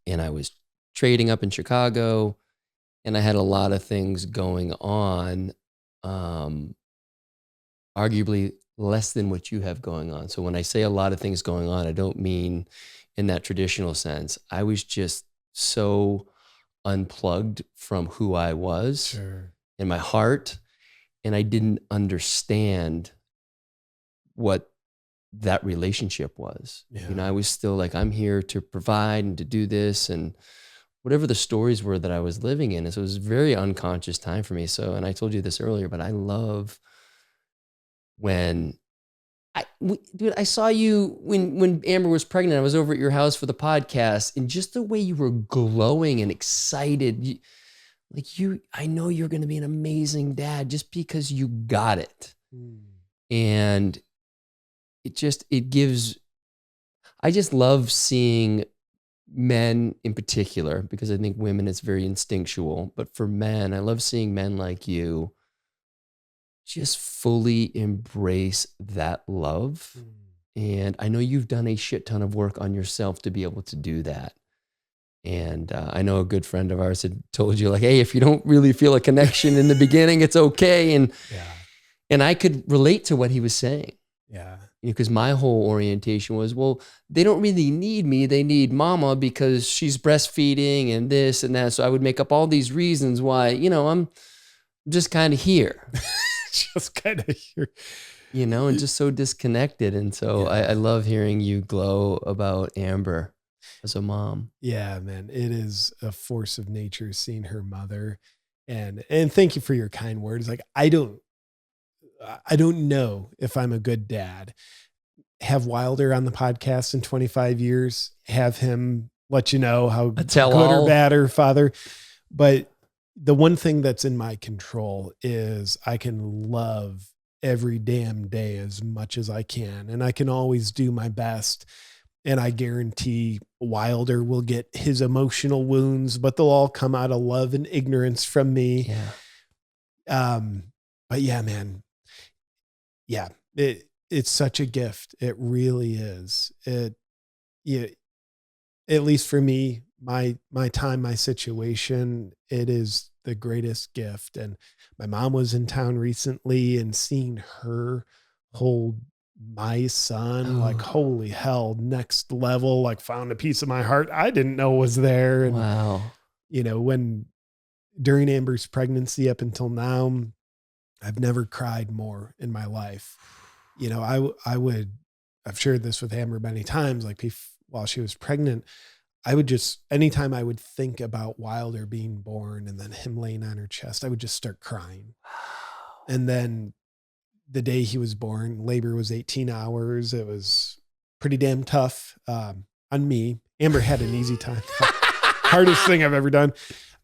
And I was trading up in Chicago, and I had a lot of things going on, arguably less than what you have going on. So when I say a lot of things going on, I don't mean in that traditional sense. I was just so unplugged from who I was in my heart, and I didn't understand what that relationship was. Yeah. I was still like, I'm here to provide and to do this and whatever the stories were that I was living in. And so it was a very unconscious time for me. So, and I told you this earlier, but I love when I saw you when Amber was pregnant. I was over at your house for the podcast, and just the way you were glowing and excited, I know you're going to be an amazing dad just because you got it. And I just love seeing men in particular, because I think women, it's very instinctual, but for men, I love seeing men like you just fully embrace that love. And I know you've done a shit ton of work on yourself to be able to do that. And I know a good friend of ours had told you, like, hey, if you don't really feel a connection in the beginning, it's okay. And I could relate to what he was saying. Yeah. Because my whole orientation was, well, they don't really need me. They need mama because she's breastfeeding and this and that. So I would make up all these reasons why, I'm just kind of here, Just kind of here. and just so disconnected. And so I love hearing you glow about Amber as a mom. Yeah, man, it is a force of nature seeing her mother. And thank you for your kind words. Like I don't know if I'm a good dad. Have Wilder on the podcast in 25 years, have him let you know how A tell good or all. bad or father. But the one thing that's in my control is I can love every damn day as much as I can. And I can always do my best. And I guarantee Wilder will get his emotional wounds, but they'll all come out of love and ignorance from me. Yeah. But yeah, man. Yeah. It's such a gift. It really is. Yeah, at least for me, my time, my situation, it is the greatest gift. And my mom was in town recently, and seeing her hold my son, like, Oh, holy hell, next level, like found a piece of my heart I didn't know was there. And, wow. when during Amber's pregnancy up until now, I've never cried more in my life. I've shared this with Amber many times, like while she was pregnant, I would just, anytime I would think about Wilder being born and then him laying on her chest, I would just start crying. And then the day he was born, labor was 18 hours. It was pretty damn tough on me. Amber had an easy time. Hardest thing I've ever done.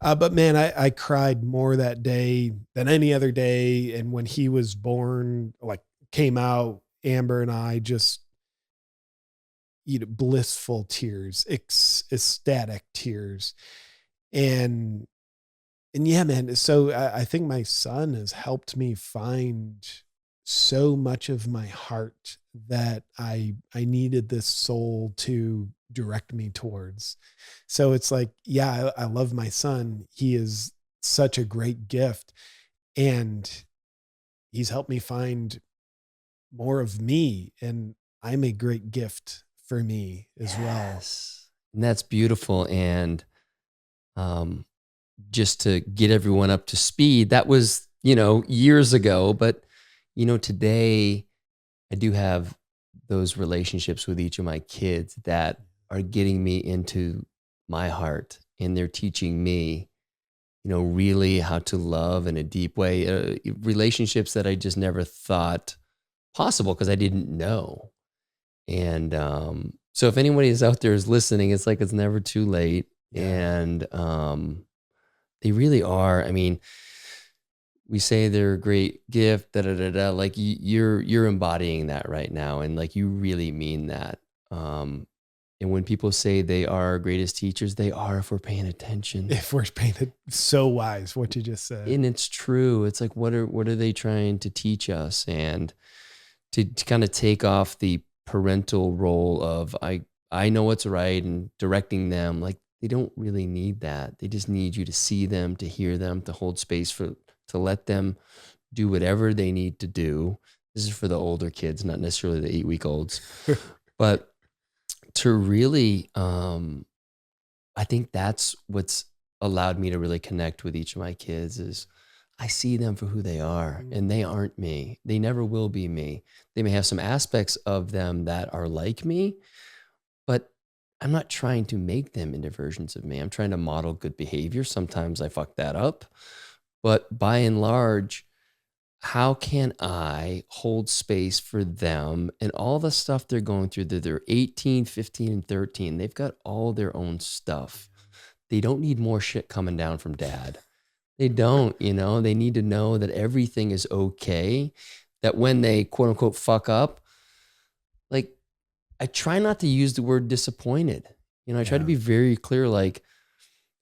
But man, I cried more that day than any other day. And when he was born, like came out, Amber and I just, blissful tears, ecstatic tears. And yeah, man. So I think my son has helped me find so much of my heart that I needed this soul to direct me towards. So it's like, yeah, I love my son. He is such a great gift, and he's helped me find more of me, and I'm a great gift for me as well. Yes. And that's beautiful. And just to get everyone up to speed, that was, years ago. But, today I do have those relationships with each of my kids that are getting me into my heart, and they're teaching me, really how to love in a deep way, relationships that I just never thought possible because I didn't know. And so if anybody is out there is listening, it's like it's never too late. Yeah. And they really are. I mean, we say they're a great gift, da da da da. Like you're embodying that right now, and like you really mean that. And when people say they are our greatest teachers, they are if we're paying attention. If we're painted so wise, what you just said. And it's true. It's like what are they trying to teach us? And to kind of take off the parental role of I know what's right and directing them. Like they don't really need that. They just need you to see them, to hear them, to hold space to let them do whatever they need to do. This is for the older kids, not necessarily the 8-week-olds, but to really, I think that's what's allowed me to really connect with each of my kids is I see them for who they are, and they aren't me. They never will be me. They may have some aspects of them that are like me, but I'm not trying to make them into versions of me. I'm trying to model good behavior. Sometimes I fuck that up, but by and large, how can I hold space for them and all the stuff they're going through? They're 18, 15, and 13. They've got all their own stuff. They don't need more shit coming down from dad. They don't, they need to know that everything is okay. That when they quote unquote fuck up, like I try not to use the word disappointed. I try to be very clear. Like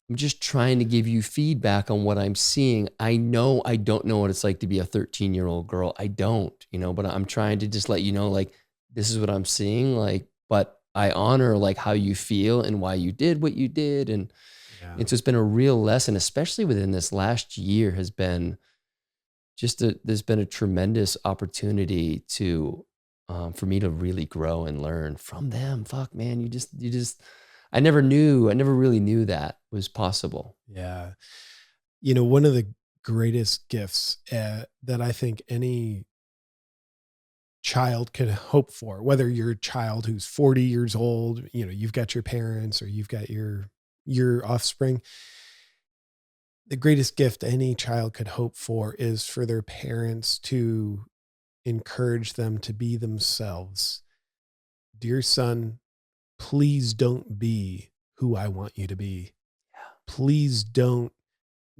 I'm just trying to give you feedback on what I'm seeing. I know I don't know what it's like to be a 13-year-old girl. I don't, but I'm trying to just let you know, like, this is what I'm seeing. Like, but I honor like how you feel and why you did what you did. And so it's been a real lesson, especially within this last year has been there's been a tremendous opportunity to, for me to really grow and learn from them. Fuck, man. I never really knew that was possible. Yeah. One of the greatest gifts that I think any child could hope for, whether you're a child who's 40 years old, you've got your parents or you've got your offspring. The greatest gift any child could hope for is for their parents to encourage them to be themselves. Dear son, please don't be who I want you to be. Please don't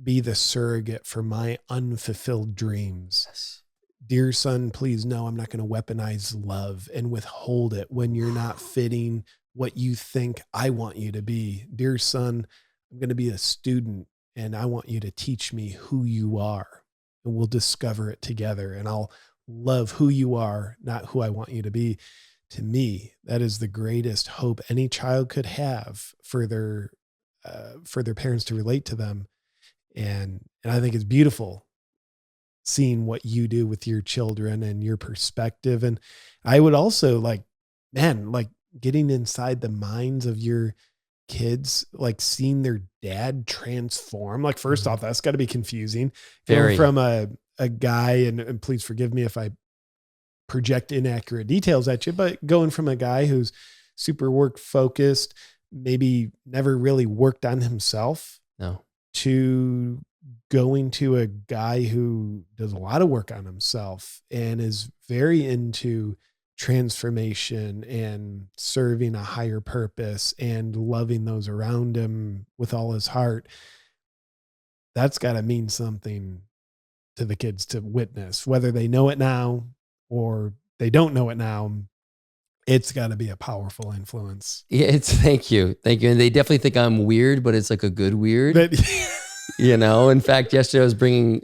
be the surrogate for my unfulfilled dreams. Yes. Dear son, please know I'm not going to weaponize love and withhold it when you're not fitting what you think I want you to be. Dear son, I'm going to be a student and I want you to teach me who you are, and we'll discover it together, and I'll love who you are, not who I want you to be. To me, that is the greatest hope any child could have for their parents to relate to them. And I think it's beautiful seeing what you do with your children and your perspective. And I would also like getting inside the minds of your kids, like seeing their dad transform. Like, first off, that's got to be confusing. Very. Going from a guy, and please forgive me if I project inaccurate details at you, but going from a guy who's super work focused, maybe never really worked on himself, No. to going to a guy who does a lot of work on himself and is very into transformation and serving a higher purpose and loving those around him with all his heart. That's got to mean something to the kids to witness, whether they know it now or they don't know it now. It's got to be a powerful influence. Yeah, thank you. And they definitely think I'm weird, but it's like a good weird. In fact, yesterday I was bringing,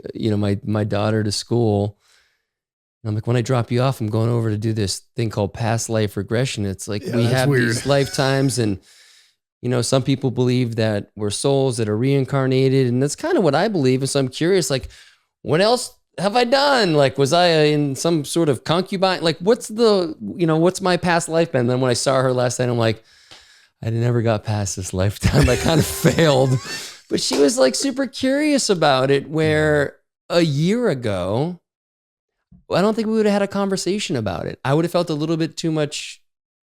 my daughter to school. I'm like, when I drop you off, I'm going over to do this thing called past life regression. It's like, we have weird. These lifetimes, and, some people believe that we're souls that are reincarnated. And that's kind of what I believe. And so I'm curious, like, what else have I done? Like, was I in some sort of concubine? Like, what's my past life been? And then when I saw her last night, I'm like, I never got past this lifetime. I kind of failed. But she was like super curious about it, where a year ago, I don't think we would have had a conversation about it. I would have felt a little bit too much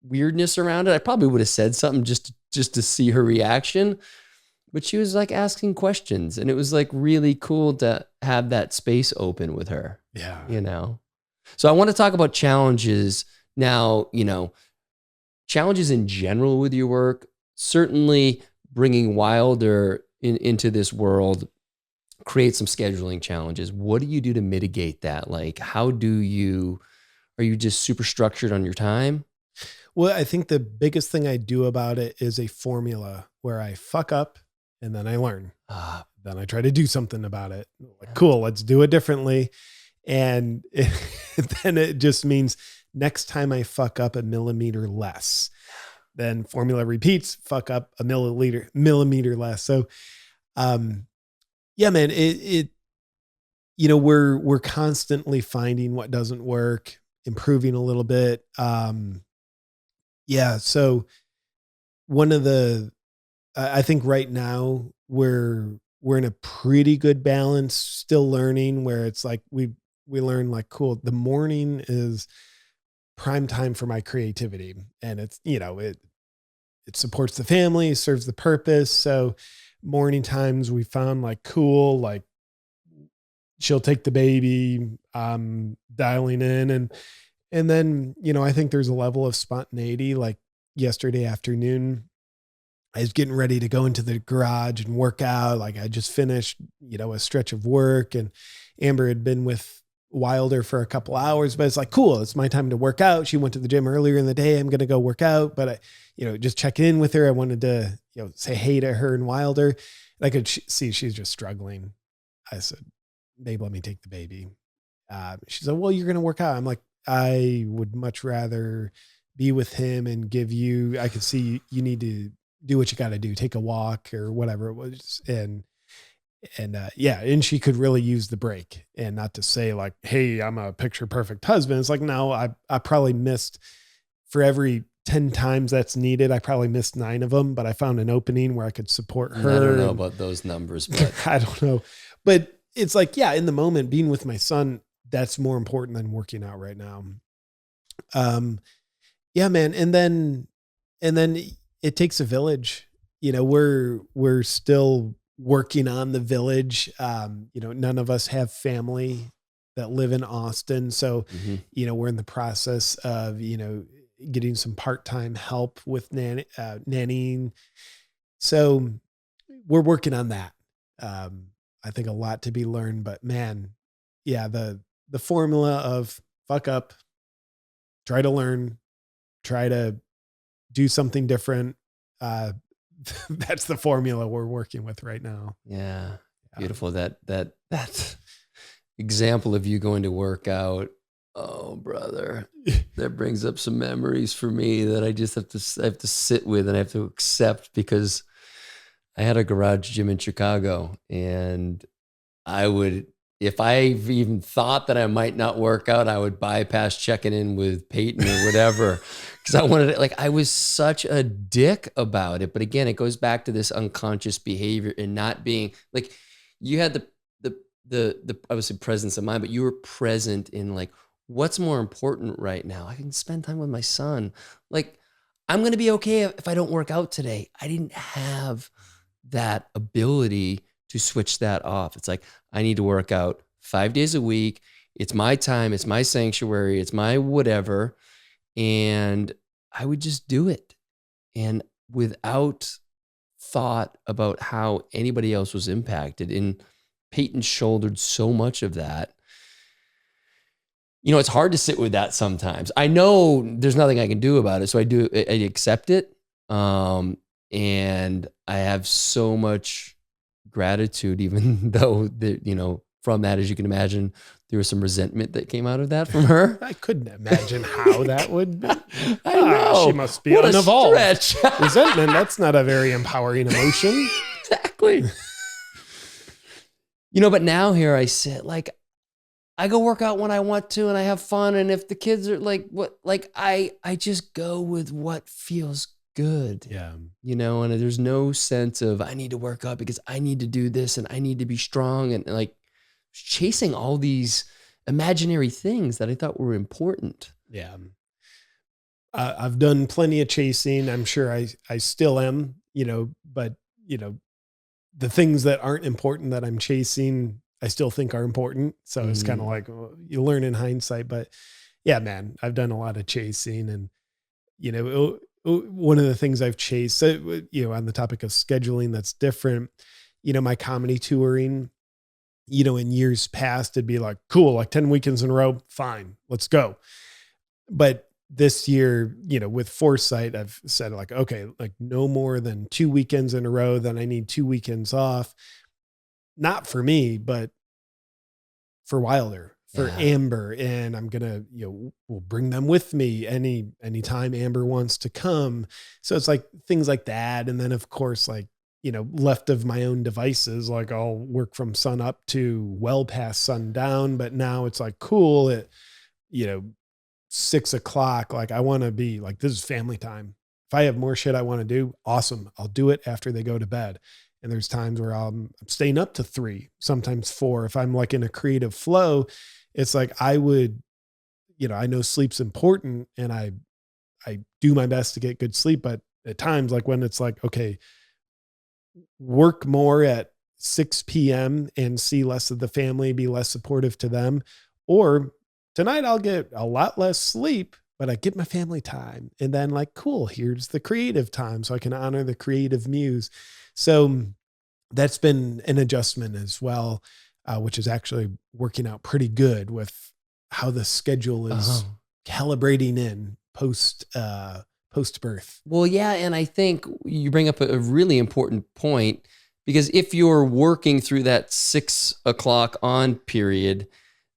weirdness around it. I probably would have said something just to see her reaction. But she was like asking questions, and it was like really cool to have that space open with her. Yeah. So I want to talk about challenges now, challenges in general with your work. Certainly bringing Wilder into this world create some scheduling challenges. What do you do to mitigate that? Like, are you just super structured on your time? Well, I think the biggest thing I do about it is a formula where I fuck up and then I learn. Then I try to do something about it. Like, cool, let's do it differently. And then it just means next time I fuck up a millimeter less. Then formula repeats, fuck up a millimeter less. So, yeah, man, we're constantly finding what doesn't work, improving a little bit. Yeah. So I think right now we're in a pretty good balance, still learning, where it's like, we learn like, cool, the morning is prime time for my creativity. And it's, it supports the family, serves the purpose. So morning times we found like, cool, like she'll take the baby, dialing in. And then, I think there's a level of spontaneity. Like yesterday afternoon, I was getting ready to go into the garage and work out. Like I just finished, a stretch of work, and Amber had been with Wilder for a couple hours, but it's like, cool, it's my time to work out. She went to the gym earlier in the day. I'm going to go work out, but I, just check in with her. I wanted to, say hey to her and Wilder. And I could see she's just struggling. I said, babe, let me take the baby. She said, well, you're going to work out. I'm like, I would much rather be with him and I could see you need to do what you got to do, take a walk or whatever it was. And she could really use the break, and not to say like, hey, I'm a picture perfect husband. It's like, no, I probably missed, for every 10 times that's needed, I probably missed 9 of them, but I found an opening where I could support her. I don't know about those numbers, but I don't know. But it's like, yeah, in the moment being with my son, that's more important than working out right now. Um, yeah, man. And then it takes a village. We're still working on the village. None of us have family that live in Austin. So, Mhm. we're in the process of, getting some part-time help with nannying. So we're working on that. Um, I think a lot to be learned, but man, yeah, the formula of fuck up, try to learn, try to do something different. Uh, that's the formula we're working with right now. Yeah. Yeah. Beautiful. That example of you going to work out. Oh, brother, that brings up some memories for me that I have to sit with and I have to accept, because I had a garage gym in Chicago, and I would, if I even thought that I might not work out, I would bypass checking in with Peyton or whatever, because I wanted it. Like, I was such a dick about it. But again, it goes back to this unconscious behavior and not being like, you had the obviously presence of mind, but you were present in like, what's more important right now? I can spend time with my son. Like, I'm going to be okay if I don't work out today. I didn't have that ability to switch that off. It's like, I need to work out 5 days a week. It's my time. It's my sanctuary. It's my whatever. And I would just do it. And without thought about how anybody else was impacted. And Peyton shouldered so much of that. It's hard to sit with that sometimes. I know there's nothing I can do about it. So I accept it. And I have so much gratitude, even though from that, as you can imagine, there was some resentment that came out of that from her. I couldn't imagine how that would be. I know. She must be What unevolved. a stretch. Resentment, that's not a very empowering emotion. Exactly. But now here I sit, like, I go work out when I want to and I have fun. And if the kids are like, I just go with what feels good. Yeah. And there's no sense of, I need to work out because I need to do this and I need to be strong, and like chasing all these imaginary things that I thought were important. Yeah. I've done plenty of chasing. I'm sure I still am, but the things that aren't important that I'm chasing, I still think are important. So it's kind of like, you learn in hindsight, but yeah, man, I've done a lot of chasing. And, one of the things I've chased, on the topic of scheduling, that's different, my comedy touring, in years past, it'd be like, cool, like 10 weekends in a row. Fine, let's go. But this year, with foresight, I've said like, okay, like no more than 2 weekends in a row. Then I need 2 weekends off. Not for me, but for Wilder, for Amber. And I'm going to, we'll bring them with me anytime Amber wants to come. So it's like things like that. And then of course, like, left of my own devices, like I'll work from sun up to well past sundown, but now it's like, cool. 6:00, like I want to be like, this is family time. If I have more shit I want to do, awesome. I'll do it after they go to bed. And there's times where I'm staying up to 3, sometimes 4. If I'm like in a creative flow, it's like I would, I know sleep's important and I do my best to get good sleep. But at times, like when it's like, okay, work more at 6 p.m. and see less of the family, be less supportive to them, or tonight I'll get a lot less sleep, but I get my family time. And then like, cool, here's the creative time. So I can honor the creative muse. So that's been an adjustment as well, which is actually working out pretty good with how the schedule is calibrating in post birth. Well, yeah. And I think you bring up a really important point, because if you're working through that 6:00 on period,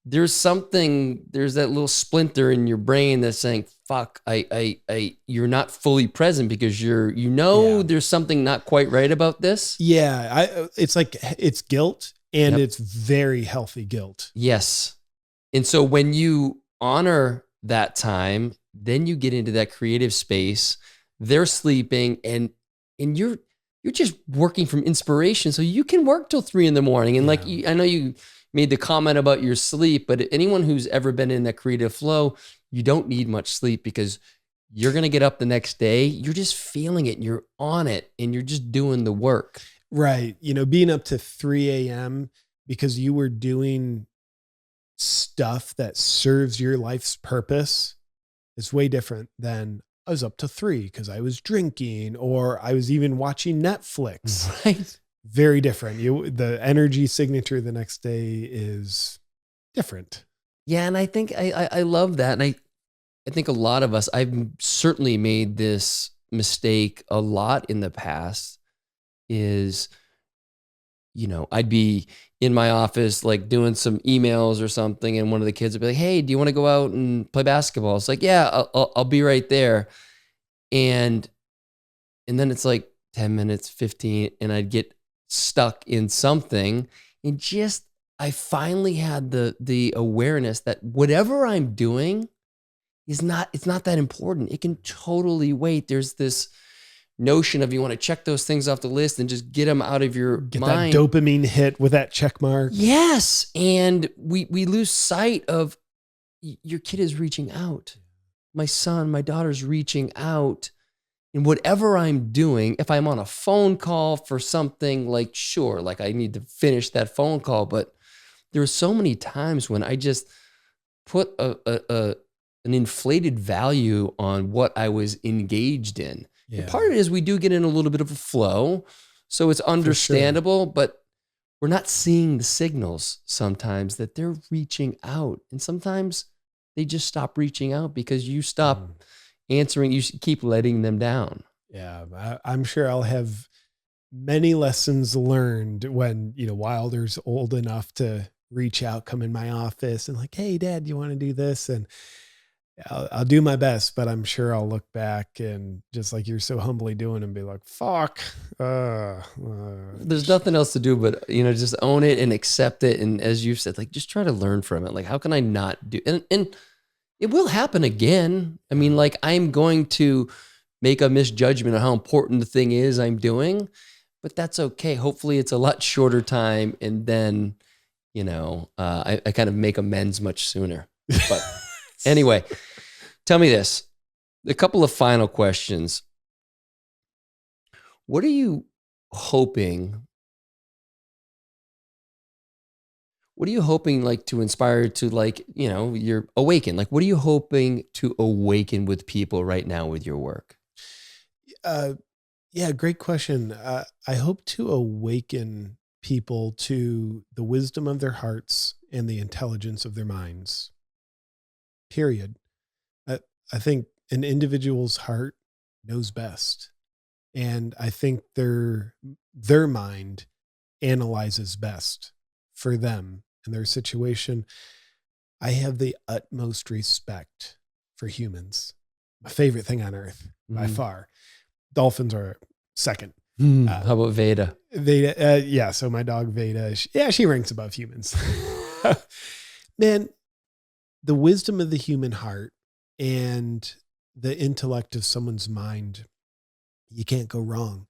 there's that little splinter in your brain that's saying, fuck, you're not fully present because there's something not quite right about this. Yeah. It's like, it's guilt, and it's very healthy guilt. Yes. And so when you honor that time, then you get into that creative space, they're sleeping, and you're you're just working from inspiration. So you can work till 3 a.m. And like, Yeah. I know you made the comment about your sleep, but anyone who's ever been in that creative flow, you don't need much sleep because you're going to get up the next day. You're just feeling it. You're on it and you're just doing the work. Right. Being up to 3 a.m. because you were doing stuff that serves your life's purpose is way different than I was up to 3 because I was drinking or I was even watching Netflix. Right. Very different. The energy signature the next day is different. Yeah. And I think I love that. And I think a lot of us, I've certainly made this mistake a lot in the past is, I'd be in my office, like doing some emails or something. And one of the kids would be like, "Hey, do you want to go out and play basketball?" It's like, "Yeah, I'll be right there." And, and then it's like 10 minutes, 15, and I'd get stuck in something and I finally had the awareness that whatever I'm doing it's not that important. It can totally wait. There's this notion of you want to check those things off the list and just get them out of your Get mind. that dopamine hit with that check mark. Yes. And we lose sight of your kid is reaching out. My daughter's reaching out. And whatever I'm doing, if I'm on a phone call for something, like, sure, like I need to finish that phone call. But there were so many times when I just put an inflated value on what I was engaged in. Yeah. And part of it is we do get in a little bit of a flow. So it's understandable, but we're not seeing the signals sometimes that they're reaching out. And sometimes they just stop reaching out because you stop answering, you keep letting them down. Yeah. I'm sure I'll have many lessons learned when, Wilder's old enough to reach out, come in my office and like, "Hey, Dad, you want to do this?" And I'll do my best, but I'm sure I'll look back and just like you're so humbly doing and be like, "Fuck." There's nothing else to do, but just own it and accept it. And as you've said, like, just try to learn from it. Like, how can I not do, and it will happen again. I mean, like, I'm going to make a misjudgment of how important the thing is I'm doing, but that's okay. Hopefully it's a lot shorter time. And then, I kind of make amends much sooner. But anyway, tell me this, a couple of final questions. What are you hoping? What are you hoping like to inspire to, like, you're awaken? Like, what are you hoping to awaken with people right now with your work? Yeah, great question. I hope to awaken people to the wisdom of their hearts and the intelligence of their minds. Period. I think an individual's heart knows best. And I think their mind analyzes best for them and their situation. I have the utmost respect for humans. My favorite thing on earth by far. Dolphins are second. How about Veda? Veda, yeah. So my dog Veda, she ranks above humans. Man, the wisdom of the human heart and the intellect of someone's mind, you can't go wrong.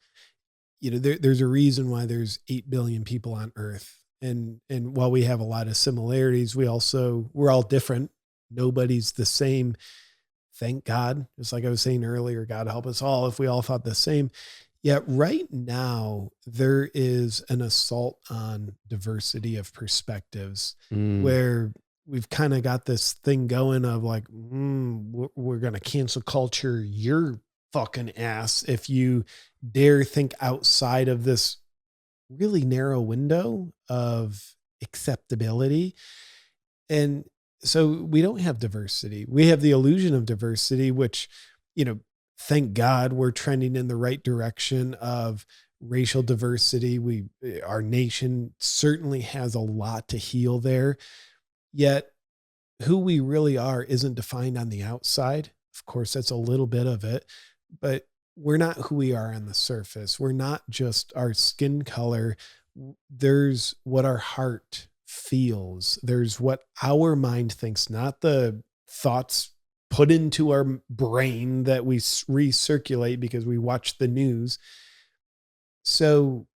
There's a reason why there's 8 billion people on Earth. And while we have a lot of similarities, we're all different. Nobody's the same. Thank God. Just like I was saying earlier, God help us all if we all thought the same. Yet right now, there is an assault on diversity of perspectives where we've kind of got this thing going of like, we're going to cancel culture your fucking ass if you dare think outside of this really narrow window of acceptability. And so we don't have diversity. We have the illusion of diversity, which, thank God we're trending in the right direction of racial diversity. Our nation certainly has a lot to heal there. Yet who we really are isn't defined on the outside. Of course, that's a little bit of it, but we're not who we are on the surface. We're not just our skin color. There's what our heart feels. There's what our mind thinks, not the thoughts put into our brain that we recirculate because we watch the news. So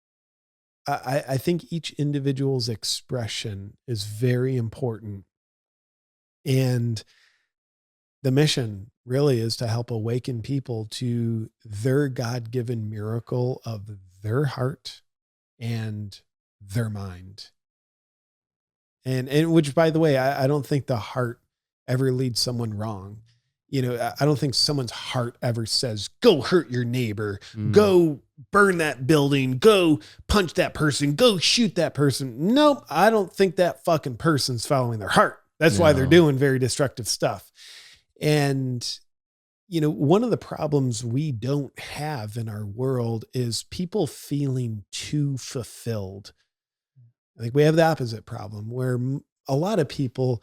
I think each individual's expression is very important. And the mission really is to help awaken people to their God-given miracle of their heart and their mind. And which, by the way, I don't think the heart ever leads someone wrong. I don't think someone's heart ever says, go hurt your neighbor, go burn that building, go punch that person, go shoot that person. Nope. I don't think that fucking person's following their heart. That's why they're doing very destructive stuff. And, one of the problems we don't have in our world is people feeling too fulfilled. I think we have the opposite problem where a lot of people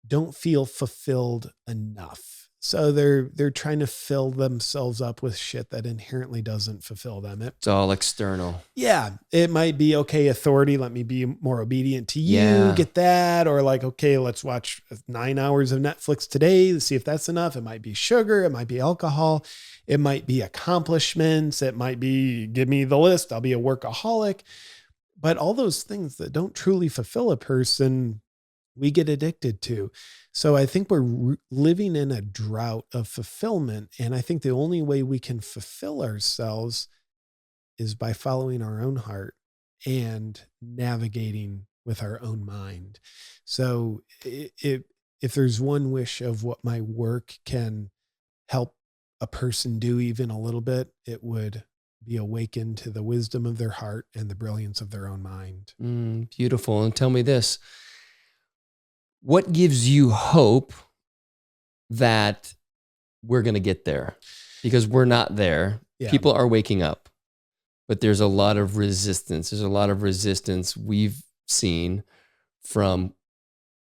don't feel fulfilled enough. So they're trying to fill themselves up with shit that inherently doesn't fulfill them. It's all external. Yeah. It might be, okay, authority, let me be more obedient to you, get that. Or like, okay, let's watch 9 hours of Netflix today to see if that's enough. It might be sugar. It might be alcohol. It might be accomplishments. It might be, give me the list. I'll be a workaholic. But all those things that don't truly fulfill a person, we get addicted to. So I think we're living in a drought of fulfillment. And I think the only way we can fulfill ourselves is by following our own heart and navigating with our own mind. So if there's one wish of what my work can help a person do even a little bit, it would be awakened to the wisdom of their heart and the brilliance of their own mind. Beautiful. And tell me this, what gives you hope that we're going to get there? Because we're not there. Yeah. People are waking up, but there's a lot of resistance. There's a lot of resistance we've seen from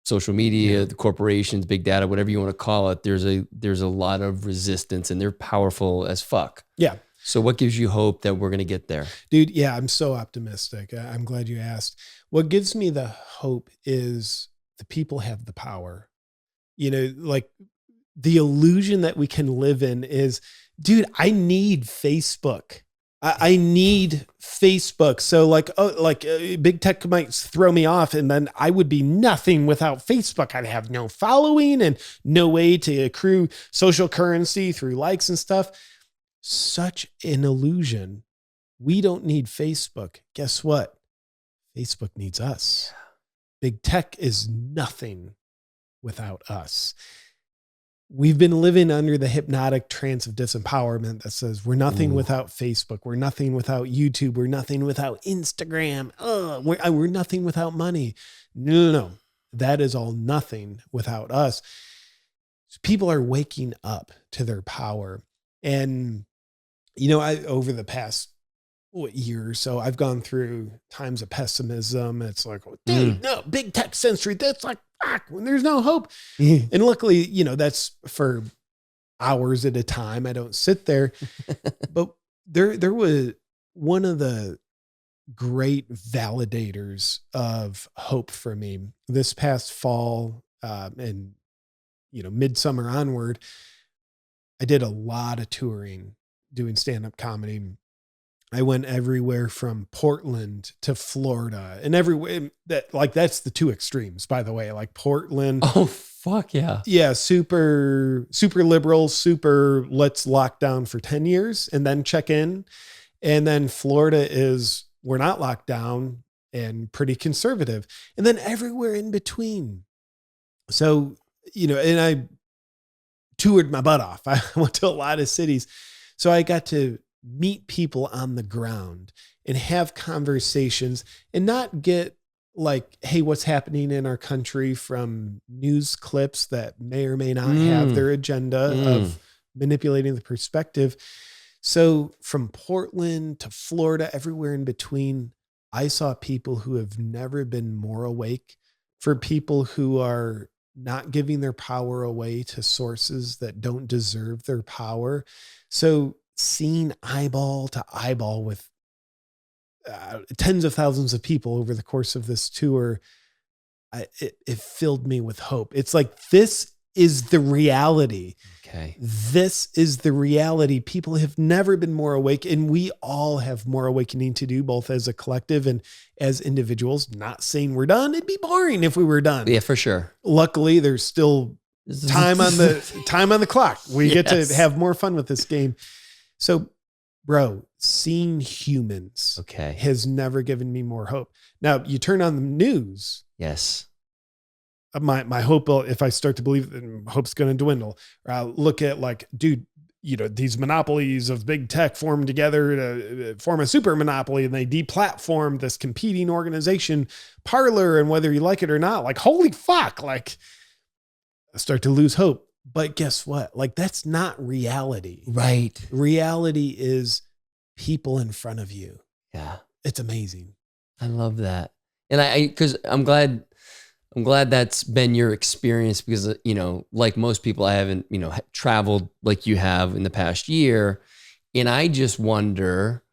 social media, the corporations, big data, whatever you want to call it. There's a lot of resistance and they're powerful as fuck. Yeah. So what gives you hope that we're going to get there? Dude, yeah, I'm so optimistic. I'm glad you asked. What gives me the hope is the people have the power. Like the illusion that we can live in is, dude, I need Facebook. I need Facebook. So big tech might throw me off and then I would be nothing without Facebook. I'd have no following and no way to accrue social currency through likes and stuff. Such an illusion. We don't need Facebook. Guess what? Facebook needs us. Big tech is nothing without us. We've been living under the hypnotic trance of disempowerment that says we're nothing without Facebook. We're nothing without YouTube. We're nothing without Instagram. We're nothing without money. No. That is all nothing without us. People are waking up to their power. And, over the past year or so, I've gone through times of pessimism. It's like, dude, no, big tech century. That's like, when there's no hope. And luckily, that's for hours at a time. I don't sit there, but there was one of the great validators of hope for me this past fall, and, midsummer onward. I did a lot of touring doing stand-up comedy. I went everywhere from Portland to Florida and everywhere that's the two extremes, by the way, like Portland. Oh, fuck yeah. Yeah. Super, super liberal, super let's lock down for 10 years and then check in. And then Florida is, we're not locked down and pretty conservative. And then everywhere in between. So, and I toured my butt off. I went to a lot of cities. So I got to meet people on the ground and have conversations and not get like, hey, what's happening in our country from news clips that may or may not have their agenda of manipulating the perspective. So from Portland to Florida, everywhere in between, I saw people who have never been more awake, for people who are not giving their power away to sources that don't deserve their power. So seeing eyeball to eyeball with tens of thousands of people over the course of this tour, it filled me with hope. It's like, this is the reality. Okay. This is the reality. People have never been more awake, and we all have more awakening to do, both as a collective and as individuals. Not saying we're done. It'd be boring if we were done. Yeah, for sure. Luckily, there's still time on the clock. We get to have more fun with this game. So, bro, seeing humans has never given me more hope. Now, you turn on the news. Yes. My hope, if I start to believe that hope's going to dwindle, or I'll look at like, dude, these monopolies of big tech form together to form a super monopoly, and they deplatform this competing organization, Parler, and whether you like it or not, like, holy fuck, like, I start to lose hope. But guess what? Like, that's not reality. Right. Reality is people in front of you. Yeah. It's amazing. I love that. And because I'm glad that's been your experience, because, like most people, I haven't, traveled like you have in the past year. And I just wonder,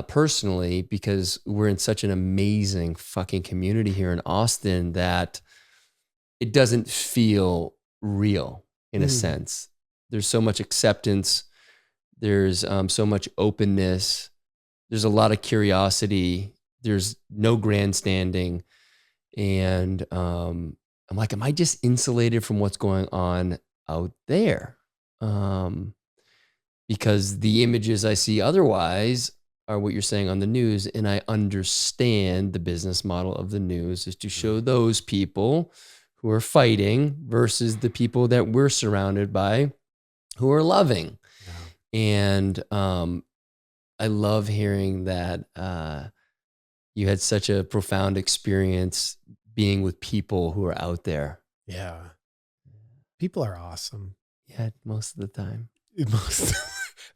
personally, because we're in such an amazing fucking community here in Austin, that it doesn't feel real in a sense. There's so much acceptance. There's so much openness. There's a lot of curiosity. There's no grandstanding. And I'm like, am I just insulated from what's going on out there? Because the images I see otherwise are what you're saying on the news. And I understand the business model of the news is to show those people who are fighting versus the people that we're surrounded by who are loving. Yeah. And I love hearing that you had such a profound experience being with people who are out there. Yeah. People are awesome. Yeah, most of the time.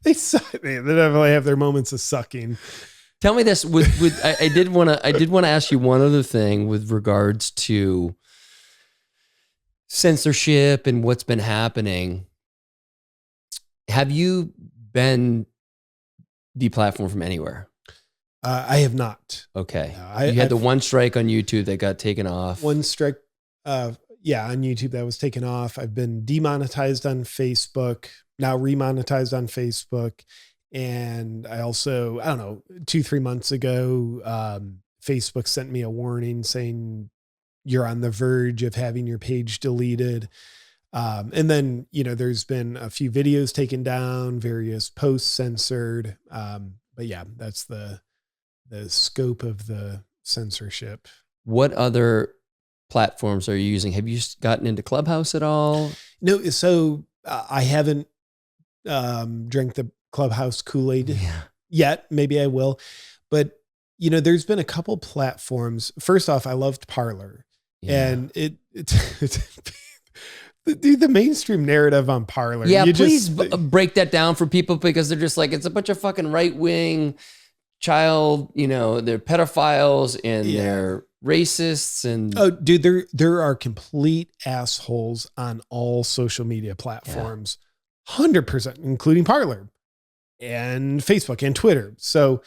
They suck. They definitely have their moments of sucking. Tell me this. I did want to ask you one other thing with regards to censorship and what's been happening. Have you been deplatformed from anywhere? I have not. Okay. You had the one strike on YouTube that got taken off. One strike, on YouTube that was taken off. I've been demonetized on Facebook, now remonetized on Facebook. And I also, 2-3 months ago, Facebook sent me a warning saying you're on the verge of having your page deleted. And then, there's been a few videos taken down, various posts censored. But yeah, that's the scope of the censorship. What other platforms are you using? Have you gotten into Clubhouse at all? No. So I haven't drank the Clubhouse Kool-Aid yet. Maybe I will. But, there's been a couple platforms. First off, I loved Parler. Yeah. And it's the mainstream narrative on Parler. Yeah, please break that down for people, because they're just like, it's a bunch of fucking right-wing child, they're pedophiles and they're racists. And oh, dude, there are complete assholes on all social media platforms, 100%, including Parler and Facebook and Twitter. So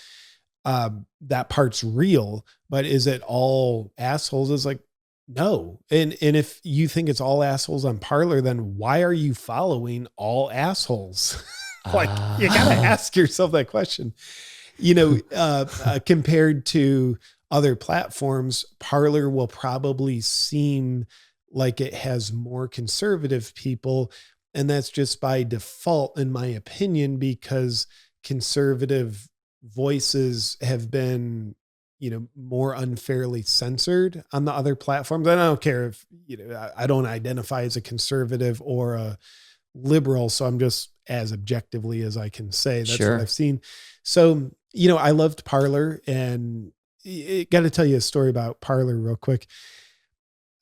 that part's real, but is it all assholes? It's like, no. And if you think it's all assholes on Parler, then why are you following all assholes? You gotta ask yourself that question. Compared to other platforms, Parler will probably seem like it has more conservative people. And that's just by default, in my opinion, because conservative voices have been, more unfairly censored on the other platforms. And I don't care if, I don't identify as a conservative or a liberal. So I'm just as objectively as I can say. That's what I've seen. So, I loved Parler, and got to tell you a story about Parler real quick.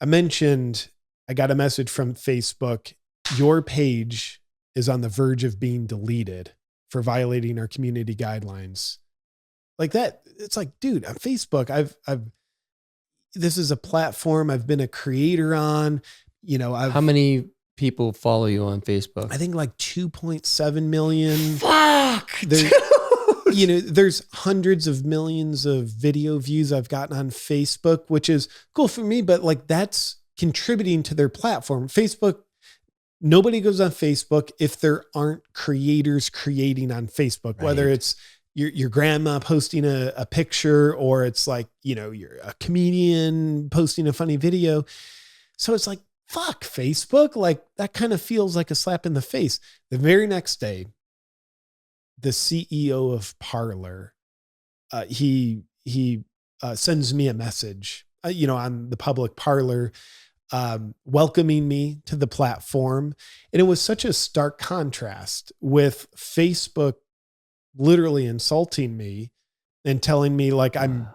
I got a message from Facebook. Your page is on the verge of being deleted for violating our community guidelines. Like that. It's like, dude, on Facebook, this is a platform I've been a creator on, how many people follow you on Facebook? I think like 2.7 million. Fuck. There's hundreds of millions of video views I've gotten on Facebook, which is cool for me, but like that's contributing to their platform. Facebook, nobody goes on Facebook if there aren't creators creating on Facebook, right. Whether it's your grandma posting a picture, or it's like, you're a comedian posting a funny video. So it's like, fuck Facebook. Like, that kind of feels like a slap in the face. The very next day, the CEO of Parler, he sends me a message, on the public Parler, welcoming me to the platform. And it was such a stark contrast with Facebook literally insulting me and telling me like I'm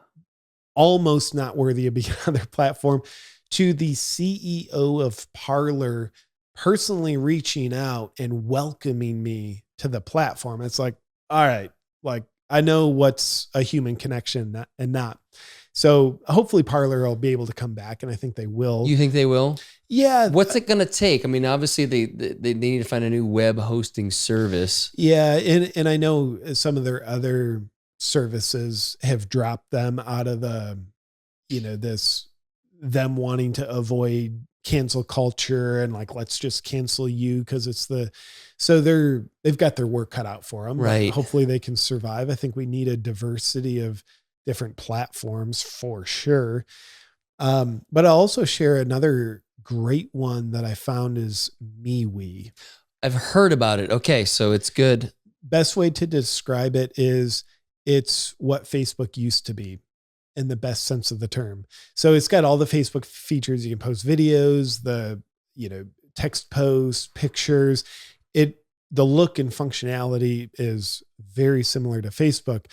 almost not worthy of being on their platform, to the CEO of Parler personally reaching out and welcoming me to the platform. It's like, all right, like I know what's a human connection and not. So hopefully Parler will be able to come back, and I think they will. You think they will? Yeah. What's it going to take? I mean, obviously they need to find a new web hosting service. Yeah. And I know some of their other services have dropped them out of the, them wanting to avoid cancel culture and like, let's just cancel you because it's so they've got their work cut out for them. Right. Hopefully they can survive. I think we need a diversity of different platforms for sure. But I'll also share another great one that I found is MeWe. I've heard about it. Okay. So it's good. Best way to describe it is it's what Facebook used to be, in the best sense of the term. So it's got all the Facebook features. You can post videos, the, text posts, pictures. The look and functionality is very similar to Facebook,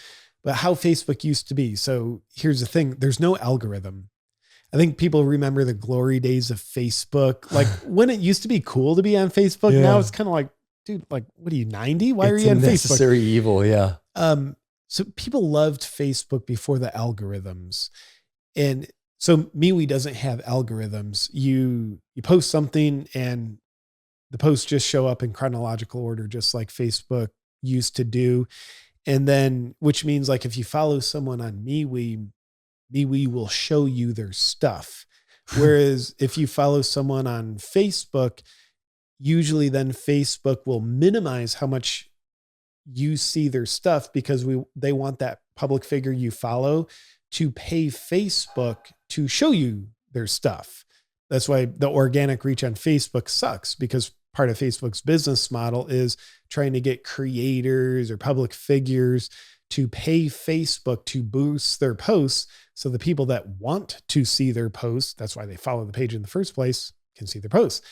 but how Facebook used to be. So here's the thing. There's no algorithm. I think people remember the glory days of Facebook. Like when it used to be cool to be on Facebook. Yeah. Now it's kind of like, dude, like, what are you, 90? Why are you on Facebook? It's necessary evil. Yeah. So people loved Facebook before the algorithms. And so MeWe doesn't have algorithms. You post something and the posts just show up in chronological order, just like Facebook used to do. And then, which means like if you follow someone on MeWe will show you their stuff. Whereas if you follow someone on Facebook, usually then Facebook will minimize how much you see their stuff because they want that public figure you follow to pay Facebook to show you their stuff. That's why the organic reach on Facebook sucks, because part of Facebook's business model is trying to get creators or public figures to pay Facebook to boost their posts. So the people that want to see their posts, that's why they follow the page in the first place, can see their posts.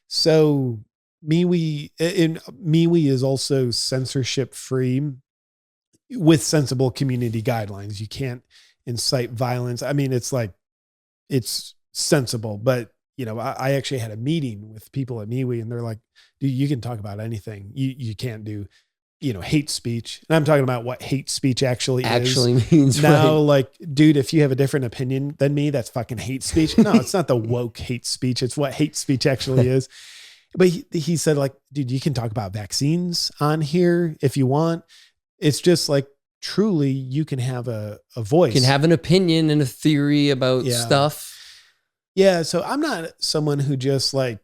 So MeWe is also censorship free with sensible community guidelines. You can't incite violence. I mean, it's sensible, but I actually had a meeting with people at MeWe and they're like, dude, you can talk about anything. You can't do, hate speech. And I'm talking about what hate speech actually means. Now, right. Like, dude, if you have a different opinion than me, that's fucking hate speech. No, it's not the woke hate speech. It's what hate speech actually is. But he said like, dude, you can talk about vaccines on here if you want. It's just like, truly you can have a voice. You can have an opinion and a theory about stuff. Yeah. So I'm not someone who just like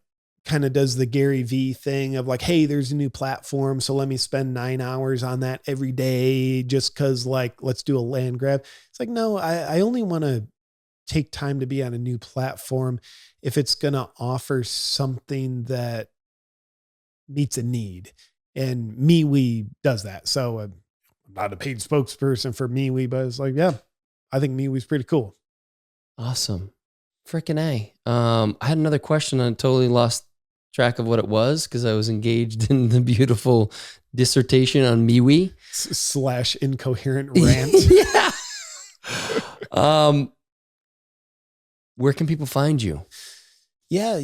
kind of does the Gary V thing of like, hey, there's a new platform, so let me spend 9 hours on that every day just because like, let's do a land grab. It's like, no, I only want to take time to be on a new platform if it's going to offer something that meets a need. And MeWe does that. So I'm not a paid spokesperson for MeWe, but it's like, yeah, I think MeWe's pretty cool. Awesome. Freaking A. I had another question. I totally lost track of what it was because I was engaged in the beautiful dissertation on MeWe / incoherent rant. Yeah. Where can people find you? Yeah.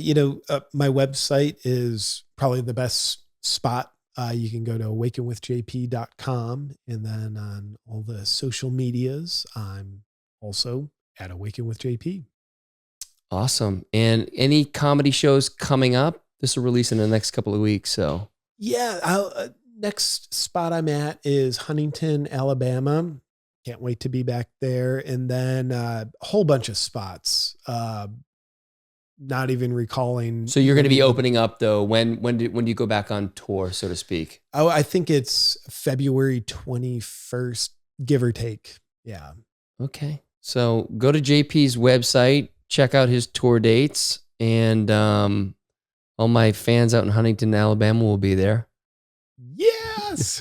My website is probably the best spot. You can go to awakenwithjp.com, and then on all the social medias, I'm also at awakenwithjp. Awesome. And any comedy shows coming up? This will release in the next couple of weeks. So yeah, next spot I'm at is Huntington, Alabama. Can't wait to be back there. And then a whole bunch of spots. not even recalling. So you're going to be opening up though. When do you go back on tour, so to speak? Oh, I think it's February 21st, give or take. Yeah. Okay. So go to JP's website, check out his tour dates, and all my fans out in Huntington, Alabama will be there. Yes.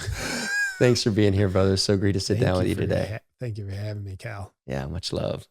Thanks for being here, brother. So great to sit down with you today. Thank you for having me, Cal. Yeah, much love.